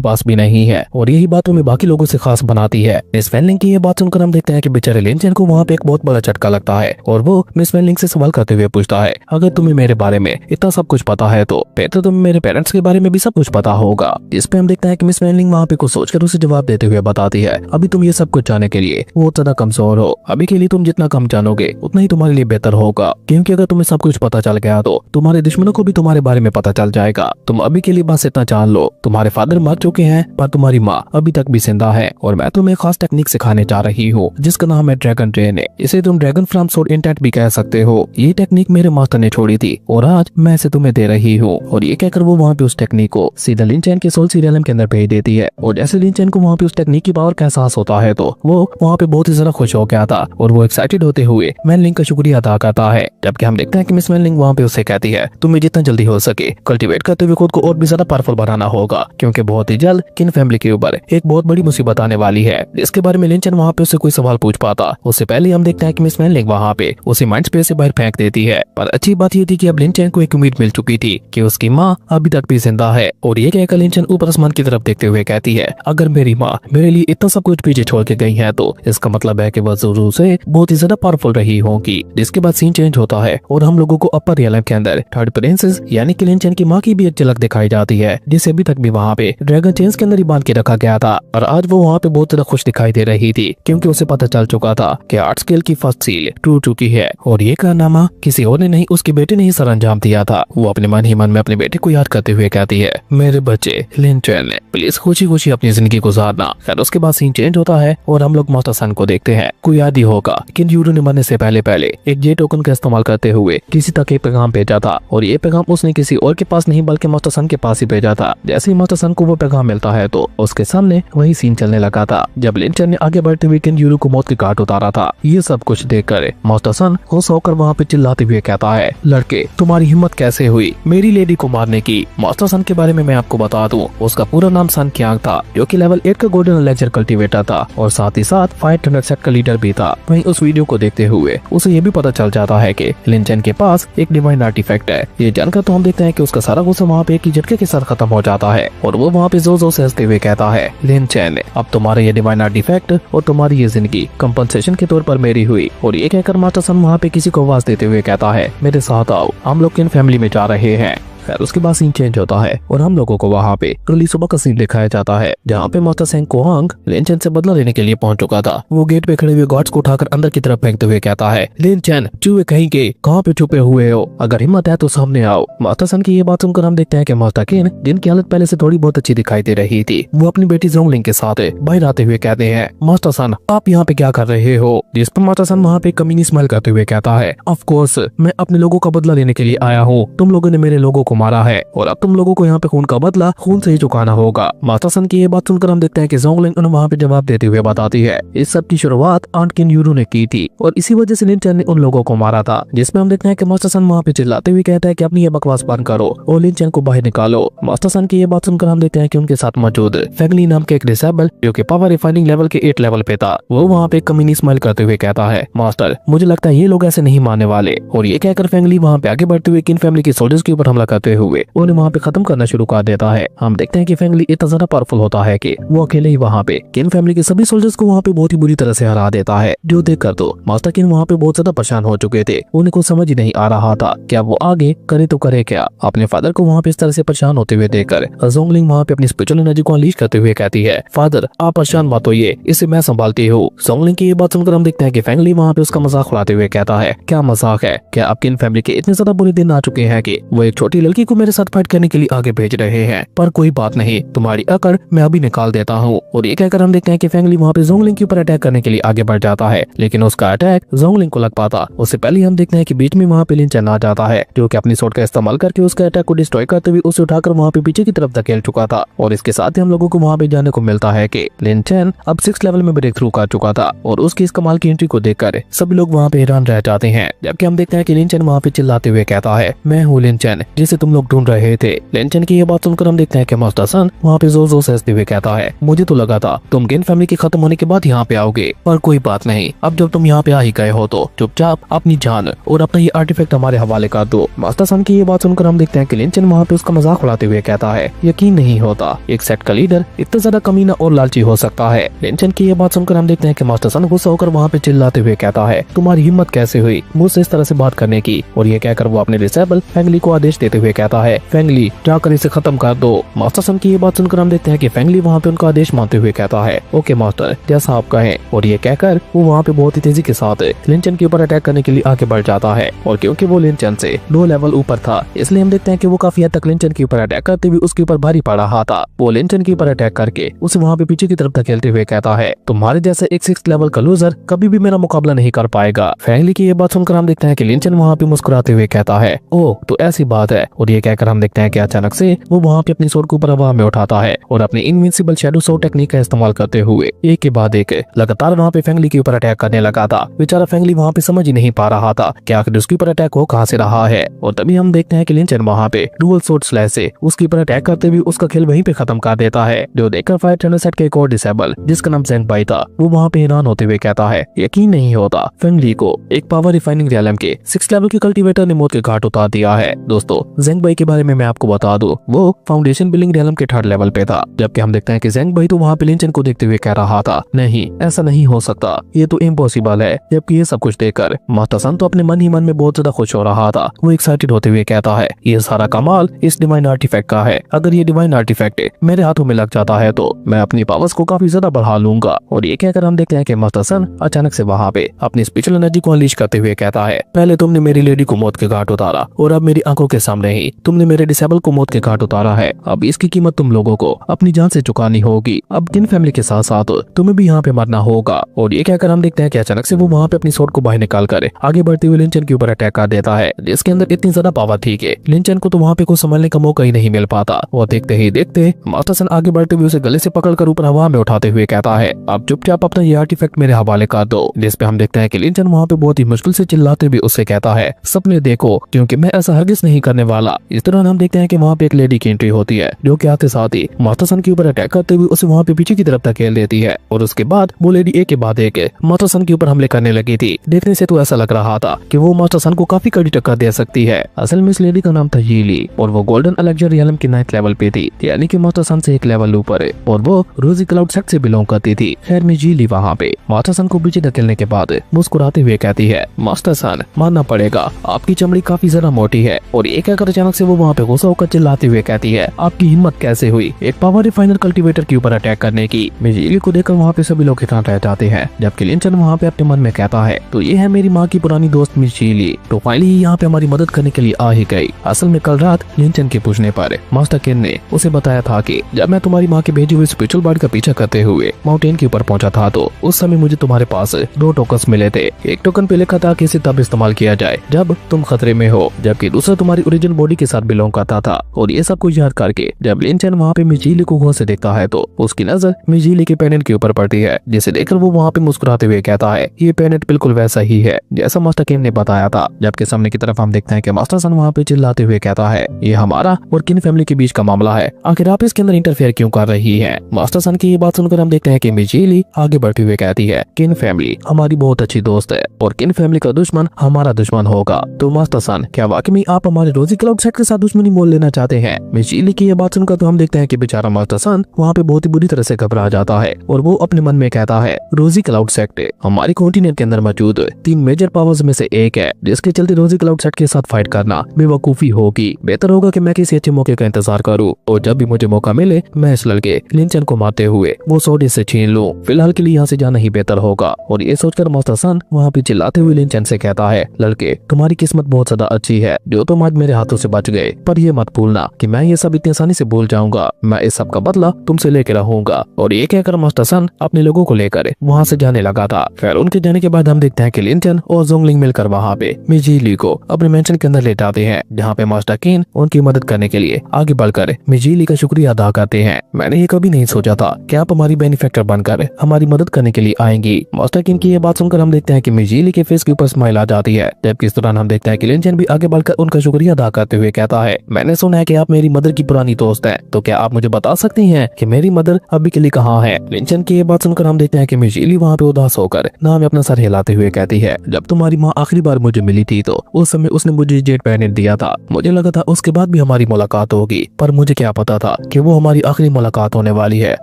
पास भी नहीं है, और यही बात तुम्हें बाकी लोगों से खास बनाती है। मिस वैन लिंग की ये बात सुनकर हम देखते हैं कि बेचारे लिन चेन को वहाँ पे एक बहुत बड़ा झटका लगता है, और वो मिस वैन लिंग से सवाल करते हुए पूछता है, अगर तुम्हें मेरे बारे में इतना सब कुछ पता है तो फिर तो तुम्हें मेरे पेरेंट्स के बारे में भी सब कुछ पता होगा। इस पे हम देखते हैं कि मिस वैन लिंग वहाँ पे कुछ सोचकर उसे जवाब देते हुए बताती है, अभी तुम ये सब कुछ जानने के लिए बहुत ज्यादा कमजोर हो। अभी के लिए तुम जितना कम जानोगे उतना ही तुम्हारे लिए बेहतर होगा, क्योंकि अगर तुम्हें सब कुछ पता चल गया तो तुम्हारे दुश्मनों को भी तुम्हारे बारे में पता चल जाएगा। तुम अभी के लिए बस इतना जान लो, तुम्हारे फादर मर चुके हैं पर तुम्हारी माँ अभी तक भी जिंदा है, और मैं तुम्हें खास टेक्निक सिखाने जा रही हूँ जिसका नाम है ड्रैगन ट्रेन। इसे तुम ड्रैगन फ्रॉम सोर्ड इंटेंट भी कह सकते हो। ये टेक्निक मेरे मास्टर ने छोड़ी थी और आज मैं इसे तुम्हें दे रही हूँ। और ये कहकर वो वहाँ पे उस टेक्निक को सीधा लिन चेन के सोल सीरियलम के अंदर भेज देती है, और जैसे लिन चेन को वहाँ पे उस टेक्निक की पावर का एहसास होता है तो वो वहाँ पे बहुत ही ज्यादा खुश हो गया था, और वो एक्साइटेड होते हुए वैन लिंग का शुक्रिया अदा करता है। जबकि हम देखते हैं कि मिस वैन लिंग वहाँ पे उसे कहती है, तुम्हें जितना जल्दी हो सके कल्टीवेट करते हुए खुद को और भी ज्यादा पावरफुल बनाना होगा, क्योंकि बहुत ही जल्द किन फैमिली के ऊपर एक बहुत बड़ी मुसीबत आने वाली है। इसके बारे में लिन चेन वहाँ पे उससे कोई सवाल पूछ पाता उससे पहले हम देखते हैं कि मिस वैन लिंग वहाँ पे उसे माइंड स्पेस से बाहर फेंक देती है। पर अच्छी बात ये थी कि अब लिन चेन को एक उम्मीद मिल चुकी थी कि उसकी माँ अभी तक भी जिंदा है, और ये कहकर लिन चेन ऊपर आसमान की तरफ देखते हुए कहती है, अगर मेरी माँ मेरे लिए इतना सब कुछ पीछे छोड़ के गई है तो इसका मतलब है कि वह जरूर से बहुत ही ज्यादा पावरफुल रही होगी। जिसके बाद सीन चेंज होता है और हम लोगों को अपर रियलम के अंदर थर्ड प्रिंसेस यानी कि लिन चेन की माँ की भी एक झलक दिखाई जाती है, जिसे अभी तक भी वहाँ पे ड्रैगन चेन्स के अंदर ही बांध के रखा गया था। और आज वो वहाँ पे बहुत ज्यादा खुश दिखाई दे रही थी, क्योंकि उसे पता चल चुका था कि आर्ट स्केल की फर्स्ट सील टूट चुकी है, और ये कारनामा किसी और ने नहीं उसके बेटे ने ही सर अंजाम दिया था। वो अपने मन ही मन में अपने बेटे को याद करते हुए कहती है, मेरे बच्चे लिन चेन प्लीज खुशी खुशी अपनी जिंदगी गुजारना। खैर उसके बाद सीन चेंज होता है और हम लोग मास्टर सन को देखते हैं। कोई याद ही होगा कि यूरो ने मरने से पहले एक जे टोकन का इस्तेमाल करते हुए किसी तक एक पैगाम भेजा था, और ये पैगाम उसने किसी और के पास नहीं बल्कि मास्टर सन के पास ही भेजा था। जैसे ही मास्टर सन को वो पैगाम मिलता है तो उसके सामने वही सीन चलने लगा था जब लिन चेन ने आगे बढ़ते हुए किन यूरो को मौत के घाट उतारा था। ये सब कुछ देखकर मास्टर सन खुश होकर वहाँ पे चिल्लाते हुए कहता है, लड़के तुम्हारी हिम्मत कैसे हुई मेरी लेडी को मारने की। मास्टर सन के बारे में मैं आपको बता दूं, उसका पूरा नाम सन क्यांग था, जो कि लेवल 8 का गोल्डन लेजर कल्टीवेटर था, और साथ ही साथ 500 सेट का लीडर भी था। वहीं उस वीडियो को देखते हुए उसे ये भी पता चल जाता है कि लिन चेन के पास एक डिवाइन आर्टिफैक्ट है। ये जानकर तो हम देखते हैं कि उसका सारा गुस्सा वहाँ पे एक ही झटके के साथ खत्म हो जाता है, और वो वहाँ पे जोर जोर से हंसते हुए कहता है, लिन चेन अब तुम्हारा ये डिवाइन आर्टिफैक्ट और तुम्हारी ये जिंदगी कंपनसेशन के तौर पर मेरी हुई। और ये कहकर मास्टर सन वहाँ पे किसी को आवाज देते हुए कहता है, मेरे साथ आओ, हम लोग किन फैमिली में जा रहे हैं। खैर उसके बाद सीन चेंज होता है और हम लोगों को वहाँ पे अगली सुबह का सीन दिखाया जाता है, जहाँ पे मास्टर सेंग कोहांग लिन चेन से बदला लेने के लिए पहुंच चुका था। वो गेट पे खड़े हुए गार्ड्स को उठाकर अंदर की तरफ फेंकते हुए कहता है, लिन चेन चूहे कहीं के कहाँ पे छुपे हुए हो, अगर हिम्मत है तो सामने आओ। मास्टर सन की ये बात सुनकर हम देखते हैं कि मास्टर किन, जिनकी हालत पहले से थोड़ी बहुत अच्छी दिखाई दे रही थी, वो अपनी बेटी जोंगलिंग के साथ बाहर आते हुए कहते हैं, मास्टर सन आप यहाँ पे क्या कर रहे हो। जिस पर मास्टर सन वहाँ पे कमीनी स्माइल करते हुए कहता है, ऑफ कोर्स मैं अपने लोगों का बदला लेने के लिए आया हूँ, तुम लोगों ने मेरे लोगों को मारा है और अब तुम लोगों को यहाँ पे खून का बदला खून से ही चुकाना होगा। मास्टर सन की ये बात सुनकर हम देखते हैं कि जोंगलिंग उन्हें वहाँ पे जवाब देते हुए बताती है, इस सब की शुरुआत आंट किन यूरो ने की थी और इसी वजह से लिन चेन ने उन लोगों को मारा था। जिसमें हम देखते हैं कि मास्टर सन वहाँ पे चिल्लाते हुए कहता है कि अपनी ये बकवास बंद करो और लिन चेन को बाहर निकालो। मास्टर सन की ये बात सुनकर हम देखते हैं कि उनके साथ मौजूद फेंगली नाम के एक डिसेबल, जो कि पावर रिफाइनिंग लेवल के 8 लेवल पे था, वो वहाँ पे कमीनी स्माइल करते हुए कहता है, मास्टर मुझे लगता है ये लोग ऐसे नहीं मारने वाले। और ये कहकर फेंगली वहाँ पे आगे बढ़ते हुए किन फैमिली के सोल्जर्स के ऊपर हमला करते करते हुए उन्हें वहाँ पे खत्म करना शुरू कर देता है। हम देखते हैं कि फैंगली इतना ज्यादा पावरफुल होता है कि वो अकेले ही वहाँ पे किन फैमिली के सभी सोल्जर्स को वहाँ पे बहुत ही बुरी तरह से हरा देता है। जो देखकर तो मास्टर किन वहाँ पे बहुत ज्यादा परेशान हो चुके थे। उन्हें कुछ समझ ही नहीं आ रहा था क्या वो आगे करे तो करे क्या। अपने फादर को वहाँ पे इस तरह से परेशान होते हुए देखकर जोंगलिंग वहाँ पे अपनी स्पिरिचुअल एनर्जी को अनलीश करते हुए कहती है, फादर आप परेशान मत होइए, इसे मैं संभालती हूँ। जोंगलिंग की ये बात सुनकर हम देखते हैं कि फैंगली वहाँ पे उसका मजाक उड़ाते हुए कहता है, क्या मजाक है, क्या आपकी इन फैमिली के इतने ज्यादा बुरे दिन आ चुके हैं कि वो एक छोटी लड़की को मेरे साथ फाइट करने के लिए आगे भेज रहे हैं। पर कोई बात नहीं, तुम्हारी अकड़ मैं अभी निकाल देता हूँ। और ये कहकर हम देखते हैं कि फैंगली वहाँ पे जोंगलिंग के ऊपर अटैक करने के लिए आगे बढ़ जाता है, लेकिन उसका अटैक जोंगलिंग को लग पाता। उससे पहले हम देखते हैं कि बीच में वहाँ पे लिन चेन आ जाता है, जो कि अपनी स्वॉर्ड का इस्तेमाल करके उसके अटैक को डिस्ट्रॉय करते हुए उसे उठाकर वहाँ पे पीछे की तरफ धकेल चुका था। और इसके साथ ही हम लोगों को वहाँ पे जाने को मिलता है कि लिन चेन अब 6 लेवल में ब्रेक थ्रू कर चुका था। और उसकी इस कमाल की एंट्री को देखकर सभी लोग वहाँ पे हैरान रह जाते हैं। जबकि हम देखते हैं कि लिन चेन वहाँ पे चिल्लाते हुए कहता है, मैं हूँ लिन चेन जिसे तुम लोग ढूंढ रहे थे। लिन चेन की ये बात सुनकर हम देखते हैं कि मास्टर सन वहाँ पे जोर जोर से हंसते हुए कहता है, मुझे तो लगा था तुम किन फैमिली के खत्म होने के बाद यहाँ पे आओगे, पर कोई बात नहीं, अब जब तुम यहाँ पे आ ही गए हो तो चुपचाप अपनी जान और अपना ये आर्टिफैक्ट हमारे हवाले कर दो। मास्टर सन की ये बात सुनकर हम देखते हैं कि लिन चेन वहाँ पे उसका मजाक उड़ाते हुए कहता है, यकीन नहीं होता एक सेट का लीडर इतना ज्यादा कमीना और लालची हो सकता है। लिन चेन की ये बात सुनकर हम देखते हैं कि मास्टर सन गुस्सा होकर वहाँ पे चिल्लाते हुए कहता है, तुम्हारी हिम्मत कैसे हुई मुझसे इस तरह से बात करने की। और ये कहकर वो अपने डिसेबल फैंगली को आदेश देते हुए कहता है, फैंगली जाकर इसे खत्म कर दो। मास्टर सन की ये बात सुनकर हम देखते हैं कि फैंगली वहाँ पे उनका आदेश मानते हुए कहता है, ओके मास्टर जैसा आप कहें। और ये कहकर वो वहाँ पे बहुत ही तेजी के साथ लिन चेन के ऊपर अटैक करने के लिए आगे बढ़ जाता है। और क्योंकि वो लिन चेन से 2 लेवल ऊपर था, इसलिए हम देखते हैं कि वो काफी हद तक लिन चेन के ऊपर अटैक करते हुए उसके ऊपर भारी पड़ रहा था। वो लिन चेन के ऊपर अटैक करके उसे वहाँ पे पीछे की तरफ धकेलते हुए कहता है, तुम्हारे जैसे एक 6 लेवल का लूजर कभी भी मेरा मुकाबला नहीं कर पाएगा। फैंगली की ये बात सुनकर हम देखते हैं कि लिन चेन वहाँ पे मुस्कुराते हुए कहता है, ओह तो ऐसी बात है। और ये कहकर हम देखते हैं कि अचानक से वो वहाँ पे अपनी स्वॉर्ड को ऊपर हवा में उठाता है और अपनी इनविंसिबल शैडो स्वॉर्ड टेक्निक का इस्तेमाल करते हुए एक के बाद एक लगातार वहाँ पे फैंगली के ऊपर अटैक करने लगा था। बेचारा फैंगली वहाँ पे समझ ही नहीं पा रहा था कि आखिर उसके ऊपर अटैक हो कहाँ से रहा है। और तभी हम देखते हैं कि लिन चेन वहाँ पे डुअल स्वॉर्ड स्लैश से उसके ऊपर अटैक करते हुए उसका खेल वहीं पे खत्म कर देता है। जो देखकर फायर टनल सेट के एक और डिसेबल जिसका नाम ज़ेंग बाई था, वो वहाँ पे हैरान होते हुए कहता है, यकीन नहीं होता फैंगली को एक पावर रिफाइनिंग रियलम के 6 लेवल के कल्टीवेटर ने मौत के घाट उतार दिया है। दोस्तों ज़ेंग बाई के बारे में मैं आपको बता दूं, वो फाउंडेशन बिल्डिंग रियलम के 3rd लेवल पे था। जबकि हम देखते हैं कि ज़ेंग बाई तो वहाँ पे लिन चेन को देखते हुए कह रहा था, नहीं ऐसा नहीं हो सकता, ये तो इम्पॉसिबल है। जबकि ये सब कुछ देखकर मास्टर सन तो अपने मन ही मन में बहुत ज्यादा खुश हो रहा था। वो एक्साइटेड होते हुए कहता है, ये सारा कमाल इस डिवाइन आर्टिफैक्ट का है। अगर ये डिवाइन आर्टिफैक्ट मेरे हाथों में लग जाता है तो मैं अपनी पावर्स को काफी ज्यादा बढ़ा लूंगा। और ये कहकर हम देखते हैं कि मास्टर सन अचानक से वहाँ पे अपनी स्पिरिचुअल एनर्जी को अनलीश करते हुए कहता है, पहले तुमने मेरी लेडी को मौत के घाट उतारा और अब मेरी आंखों के सामने ही तुमने मेरे डिसेबल को मौत के घाट उतारा है। अब इसकी कीमत तुम लोगों को अपनी जान से चुकानी होगी। अब किन फैमिली के साथ साथ तुम्हें भी यहाँ पे मरना होगा। और ये कहकर हम देखते हैं कि अचानक से वो वहाँ पे अपनी स्वॉर्ड को बाहर निकाल कर आगे बढ़ते हुए लिन चेन के ऊपर अटैक कर देता है, जिसके अंदर इतनी ज्यादा पावर थी कि लिन चेन को तो वहाँ पे कुछ संभलने का मौका ही नहीं मिल पाता। और देखते ही देखते मास्टर सन आगे बढ़ते हुए उसे गले से पकड़कर ऊपर हवा में उठाते हुए कहता है, अब चुपचाप अपना ये आर्टिफैक्ट मेरे हवाले कर दो। जिसपे हम देखते हैं कि लिन चेन वहाँ पे बहुत ही मुश्किल से चिल्लाते हुए उससे कहता है, सपने देखो क्योंकि मैं ऐसा हरगिज नहीं करने वाला। इस दौरान हम देखते हैं कि वहाँ पे एक लेडी की एंट्री होती है, जो कि आते साथ ही मास्टर सन के ऊपर अटैक करते हुए उसे वहाँ पे पीछे की तरफ धकेल देती है। और उसके बाद वो लेडी एक के बाद एक मास्टर सन के ऊपर हमले करने लगी थी। देखने से तो ऐसा लग रहा था कि वो मास्टर सन को काफी कड़ी टक्कर दे सकती है। असल में इस लेडी का नाम था यीली और वो गोल्डन एलेक्जर रियलम के 9th लेवल पे थी, यानी कि मास्टर सन से 1 लेवल ऊपर है। और वो रोजी क्लाउड सेक्ट से बिलोंग करती थी। खैर में यीली वहाँ पे मास्टर सन को पीछे धकेलने के बाद मुस्कुराते हुए कहती है, मास्टर सन मानना पड़ेगा आपकी चमड़ी काफी ज्यादा मोटी है। और एक कहकर अचानक से वो वहाँ पे गुस्सा होकर चिल्लाते हुए कहती है, आपकी हिम्मत कैसे हुई एक पावर रिफाइनर कल्टीवेटर के ऊपर अटैक करने की। यीली को देखकर वहाँ पे सभी लोग हैरान रह जाते हैं। जबकि लिन चेन वहाँ पे अपने मन में कहता है, तो ये है मेरी माँ की पुरानी दोस्त मिस यीली, तो फाइनली यहाँ पे हमारी मदद करने के लिए आ ही गई। असल में कल रात लिन चेन के पूछने पर मास्टर केन ने उसे बताया था कि जब मैं तुम्हारी माँ के भेजी हुई स्पिरिचुअल बर्ड का पीछा करते हुए माउंटेन के ऊपर पहुंचा था तो उस समय मुझे तुम्हारे पास 2 टोकन्स मिले थे। एक टोकन पे लिखा था कि इसे तब इस्तेमाल किया जाए जब तुम खतरे में हो, जबकि दूसरा तुम्हारी ओरिजिनल बॉडी के साथ बिलोंग करता था। और ये सब कुछ याद करके जब लिन चेन वहाँ पे मिस यीली को गौर से देखता है तो उसकी नजर मिस यीली के पेंडेंट के ऊपर पड़ती है, जिसे देखकर वो वहाँ पे मुस्कुराते हुए कहता है, ये पेंडेंट बिल्कुल वैसा ही है जैसा मास्टर केन ने बताया था। जबकि सामने की तरफ हम देखते हैं कि मास्टर सन वहाँ पे चिल्लाते हुए कहता है, ये हमारा और किन फैमिली के बीच का मामला है, आखिर आप इसके अंदर इंटरफेयर क्यों कर रही है। मास्टर सन की ये बात सुनकर हम देखते हैं कि मिस यीली आगे बढ़ते हुए कहती है, किन फैमिली हमारी बहुत अच्छी दोस्त है और किन फैमिली का दुश्मन हमारा दुश्मन होगा। तो मास्टर सन क्या वाकई में आप हमारे रोजी क्लाउड क्लाउड सेट के साथ दुश्मनी मोल लेना चाहते हैं। मिस जीली की ये बात सुनकर तो हम देखते हैं कि बेचारा मास्टर सन वहाँ पे बहुत ही बुरी तरह से घबरा जाता है और वो अपने मन में कहता है, रोजी क्लाउड सेट हमारे कॉन्टिनेंट के अंदर मौजूद 3 मेजर पावर्स में से एक है, जिसके चलते रोजी क्लाउड सेट के साथ फाइट करना बेवकूफी होगी। बेहतर होगा कि मैं किसी अच्छे मौके का इंतजार करूं और जब भी मुझे मौका मिले मैं इस लड़के लिंचन को मारते हुए वो सोडे से छीन लूं। फिलहाल के लिए यहाँ से जाना ही बेहतर होगा। और ये सोचकर मास्टर सन वहाँ पे चिल्लाते हुए लिंचन से कहता है, लड़के तुम्हारी किस्मत बहुत ज्यादा अच्छी है जो तुम आज मेरे हाथों से बच गए, पर ये मत भूलना कि मैं ये सब इतनी आसानी से भूल जाऊंगा। मैं इस सब का बदला तुमसे लेके रहूंगा। और ये कहकर मास्टर सन अपने लोगों को लेकर वहाँ से जाने लगा था। फिर उनके जाने के बाद हम देखते हैं कि लिंचन और जोंगलिंग मिलकर वहाँ पे मिस जीली को अपने मेंशन के अंदर ले जाते हैं, जहाँ पे मास्टर किन उनकी मदद करने के लिए आगे बढ़कर मिस जीली का शुक्रिया अदा करते हैं। मैंने ये कभी नहीं सोचा था कि आप हमारी बेनिफैक्टर बनकर हमारी मदद करने के लिए आएंगी। मास्टर किन की ये बात सुनकर हम देखते हैं कि मिस जीली के फेस के ऊपर स्माइल आ जाती है। जबकि इस दौरान हम देखते हैं कि लिंचन भी आगे बढ़कर उनका शुक्रिया अदा करते हुए कहता है, मैंने सुना है कि आप मेरी मदर की पुरानी दोस्त है, तो क्या आप मुझे बता सकती हैं कि मेरी मदर अभी के लिए कहाँ है? लिंचन की ये बात सुनकर हम देखते हैं कि मिस जीली वहाँ पे उदास होकर ना में अपना सर हिलाते हुए कहती है, जब तुम्हारी माँ आखिरी बार मुझे मिली थी तो उस समय उसने मुझे जेट पैनेट दिया था। मुझे लगा था उसके बाद भी हमारी मुलाकात होगी, पर मुझे क्या पता था कि वो हमारी आखिरी मुलाकात होने वाली है,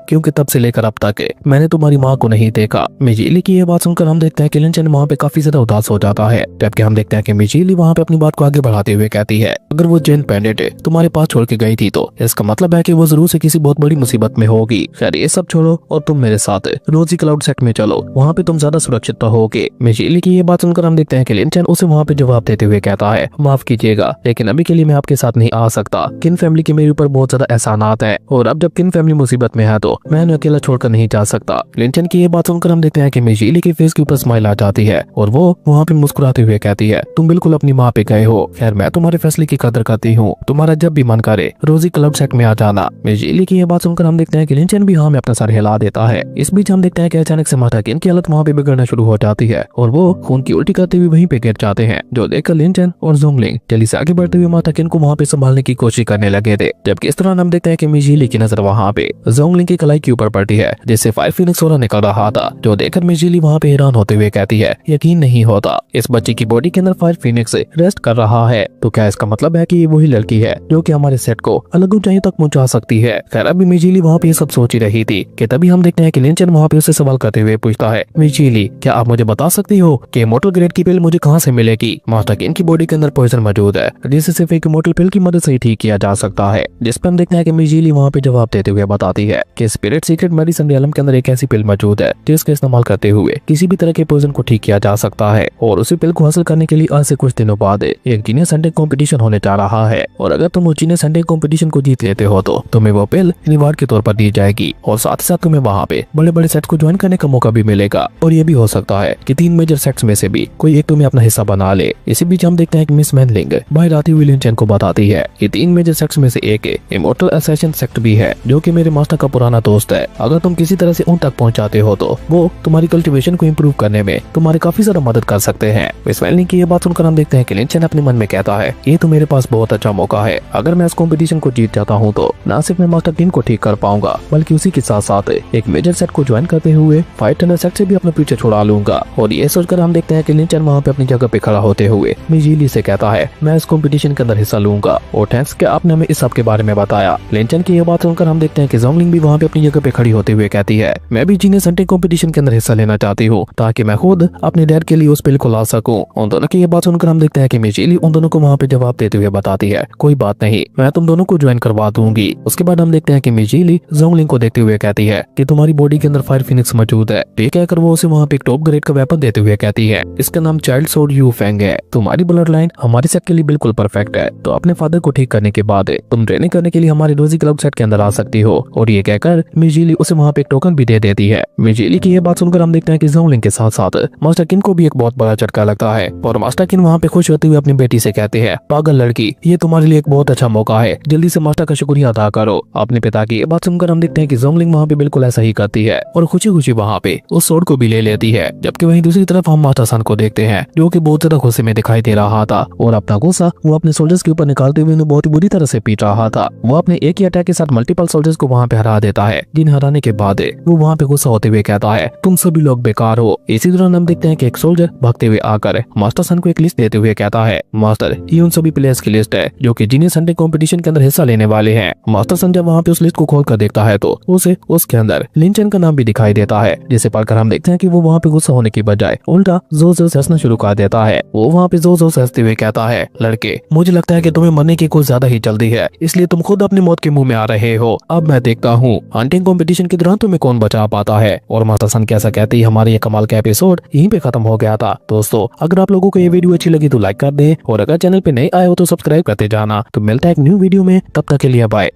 क्योंकि तब से लेकर अब तक मैंने तुम्हारी माँ को नहीं देखा। मिस जीली की ये बात सुनकर हम देखते हैं कि लिंचन वहाँ पे काफी ज्यादा उदास हो जाता है। जबकि हम देखते हैं कि मिस जीली वहाँ पे अपनी बात को आगे बढ़ाते हुए कहती है, अगर वो जेट पैनेट तुम्हारे पास छोड़ के गई थी तो इसका मतलब है कि वो जरूर से किसी बहुत बड़ी मुसीबत में होगी। खैर ये सब छोड़ो और तुम मेरे साथ रोजी क्लाउड सेट में चलो, वहाँ पे तुम ज्यादा सुरक्षित रहोगे। मिस जीली की ये बात सुनकर हम देखते हैं कि लिंचन उसे वहाँ पे जवाब देते हुए कहता है, माफ कीजिएगा लेकिन अभी के लिए मैं आपके साथ नहीं आ सकता। किन फैमिली के मेरे ऊपर बहुत ज्यादा एहसानात है और अब जब किन फैमिली मुसीबत में है तो मैं उन्हें अकेला छोड़कर नहीं जा सकता। लिंचन की ये बात सुनकर हम देखते हैं कि मिस जीली के फेस के ऊपर स्माइल आ जाती है और वो वहाँ पे मुस्कुराते हुए कहती है, तुम बिल्कुल अपनी माँ पे गए हो। खैर मैं तुम्हारे फैसले की कदर करती हूँ, तुम्हारा जब भी मन करे रोजी क्लाउड सेट में आ जाना। मिस जीली की ये बात सुनकर हम देखते हैं कि लिंचन भी हाँ में अपना सर हिला देता है। इस बीच हम देखते हैं कि अचानक से माता किन की हालत वहाँ पे बिगड़ना शुरू हो जाती है और वो खून की उल्टी करते हुए वहीं पे गिर जाते हैं, जो देखकर लिंचन और जोंगलिंग जल्दी से आगे बढ़ते हुए माता किन को वहाँ पे संभालने की कोशिश करने लगे थे। जबकि इस दौरान हम देखते हैं कि मिस जीली की नजर वहाँ पे जोंगलिंग की कलाई के ऊपर पड़ती है, जिससे फायर फिनिक्स वाला निकल रहा था, जो देखकर मिस जीली वहाँ पे हैरान होते हुए कहती है, यकीन नहीं होता इस बच्ची की बॉडी के अंदर फायर फिनिक्स रेस्ट कर रहा है, तो क्या इसका मतलब है कि ये वही लड़की है जो कि हमारे सेट को अलग ऊंचाई तक पहुंचा सकती है? खैर अभी मिस जीली वहाँ पे ये सब सोच ही रही थी कि तभी हम देखते हैं कि लिंचन वहाँ पे उसे सवाल करते हुए पूछता है, मिस जीली क्या आप मुझे बता सकती हो कि मोटल ग्रेड की पिल मुझे कहाँ से मिलेगी? मास्टर किन की बॉडी के अंदर पॉइजन मौजूद है जिसे सिर्फ एक मोटल पिल की मदद से ही ठीक किया जा सकता है। जिस पर हम देखते हैं कि मिस जीली वहाँ पे जवाब देते हुए बताती है कि स्पिरिट सीक्रेट मेडिसिन रियलम के अंदर एक ऐसी पिल मौजूद है जिसका इस्तेमाल करते हुए किसी भी तरह के पॉइजन को ठीक किया जा सकता है, और उसी पिल को हासिल करने के लिए आज से कुछ दिनों बाद एक जीनियस संडे कंपटीशन होने जा रहा है, और अगर तुम उस जीनियस संडे कंपटीशन को जीत लेते हो तो तुम्हें वो पिल रिवार्ड के तौर पर दी जाएगी, और साथ ही साथ तुम्हें वहाँ पे बड़े बड़े सेट को ज्वाइन करने का मौका भी मिलेगा, और ये भी हो सकता है कि 3 मेजर सेट्स में से भी कोई एक तुम्हें अपना हिस्सा बना ले। इसी बीच हम देखते हैं कि मिस मैनलिंग बाहर आती हुई लिंचन को बताती है कि 3 मेजर सेट्स में से एक इमोर्टल असैसिन सेक्ट भी है, जो कि मेरे मास्टर का पुराना दोस्त है। अगर तुम किसी तरह से उन तक पहुंचाते हो तो वो तुम्हारी कल्टीवेशन को इम्प्रूव करने में तुम्हारी काफी ज्यादा मदद कर सकते हैं। मिस मैनलिंग की ये बात सुनकर हम देखते हैं कि लिंचन अपने मन में कहता है, ये तो मेरे पास बहुत अच्छा मौका है। अगर मैं इस कॉम्पिटिशन को जीत जाता हूँ तो न सिर्फ मैं मास्टर किन को ठीक कर पाऊंगा, बल्कि उसी के साथ साथ एक मेजर सेट को ज्वाइन करते हुए फाइट टनल सेट से भी अपने पीछे छुड़ा लूंगा। और ये सोचकर हम देखते हैं कि लिंचन वहाँ पे अपनी जगह पे खड़ा होते हुए मिस जीली से कहता है, मैं इस कॉम्पिटिशन के अंदर हिस्सा लूंगा और थैंक्स कि आपने हमें इस सब के बारे में बताया। लिंचन की ये बात सुनकर हम देखते हैं कि जोंगलिंग भी वहाँ पे अपनी जगह पे खड़ी होते हुए कहती है, मैं भी जीनियस संडे कॉम्पिटिशन के अंदर हिस्सा लेना चाहती हूँ ताकि मैं खुद अपने डैड के लिए उस पिल को ला सकूं। उन दोनों की ये बात सुनकर हम देखते हैं कि मिस जीली उन दोनों को वहाँ पे जवाब देते हुए बताती है, कोई बात नहीं, मैं तुम दोनों को ज्वाइन करवा दूंगी। उसके बाद हम देखते हैं कि मिस जीली जोंगलिंग को देखते हुए कहती है कि तुम्हारी बॉडी के अंदर फायर फिनिक्स मौजूद है। ये कहकर वो उसे वहाँ पे एक टॉप ग्रेड का वेपन देते हुए कहती है, इसका नाम चाइल्ड सोर्ड यू फैंग है। तुम्हारी ब्लड लाइन हमारे सेट के लिए बिल्कुल परफेक्ट है, तो अपने फादर को ठीक करने के बाद तुम ट्रेनिंग करने के लिए हमारे रोजी क्लाउड सेट के अंदर आ सकती हो। और ये कहकर मिस जीली उसे वहाँ पे एक टोकन भी दे देती है। मिस जीली की ये बात सुनकर हम देखते हैं कि जोंगलिंग के साथ साथ मास्टर किन को भी एक बहुत बड़ा झटका लगता है, और मास्टर किन वहाँ पे खुश होते हुए अपनी बेटी से कहते हैं, पागल लड़की, ये तुम्हारे लिए एक बहुत अच्छा मौका है, जल्दी से मास्टर का शुक्रिया अदा करो। अपने पिता की ये बात सुनकर हम देखते हैं कि जोंगलिंग वहाँ पे बिल्कुल ऐसा ही करती है और खुशी खुशी वहाँ पे उस सोड को भी ले लेती है। जबकि वहीं दूसरी तरफ हम मास्टर सन को देखते हैं, जो कि बहुत ज्यादा गुस्से में दिखाई दे रहा था, और अपना गुस्सा वो अपने सोल्जर्स के ऊपर निकालते हुए उन्हें बहुत ही बुरी तरह से पीट रहा था। वो अपने एक ही अटैक के साथ मल्टीपल सोल्जर्स को वहाँ पे हरा देता है, जिन्हें हराने के बाद वो वहाँ पे गुस्सा होते हुए कहता है, तुम सभी लोग बेकार हो। इसी दौरान हम देखते हैं कि एक सोल्जर भागते हुए आकर मास्टर सन को एक लिस्ट देते हुए कहता है, मास्टर ये उन सभी प्लेयर्स की लिस्ट है जो कि जीनियस हंटिंग कंपटीशन के अंदर हिस्सा लेने वाले हैं। मास्टर सन जब वहाँ पे उस लिस्ट को खोल कर देखता है तो उसे उसके अंदर लिन चेन का नाम भी दिखाई देता है, जिसे पढ़कर हम देखते हैं कि वो वहाँ पे गुस्सा होने की बजाय उल्टा जोर जोर से हंसना शुरू कर देता है। वो वहाँ पे जोर जोर से हंसते हुए कहता है, लड़के मुझे लगता है कि तुम्हें मरने की कुछ ज्यादा ही जल्दी है, इसलिए तुम खुद अपनी मौत के मुंह में आ रहे हो। अब मैं देखता हूँ हंटिंग कंपटीशन के दौरान तुम्हें कौन बचा पाता है। और मास्टर सन कैसा कहते ही हमारे ये कमाल का एपिसोड यहीं पे खत्म हो गया था। दोस्तों अगर आप लोगों को ये वीडियो अच्छी लगी तो लाइक कर दें, और अगर चैनल पे नए आए हो तो सब्सक्राइब करते जाना। तो मिलता है एक न्यू वीडियो में, तब तक के लिए बाय।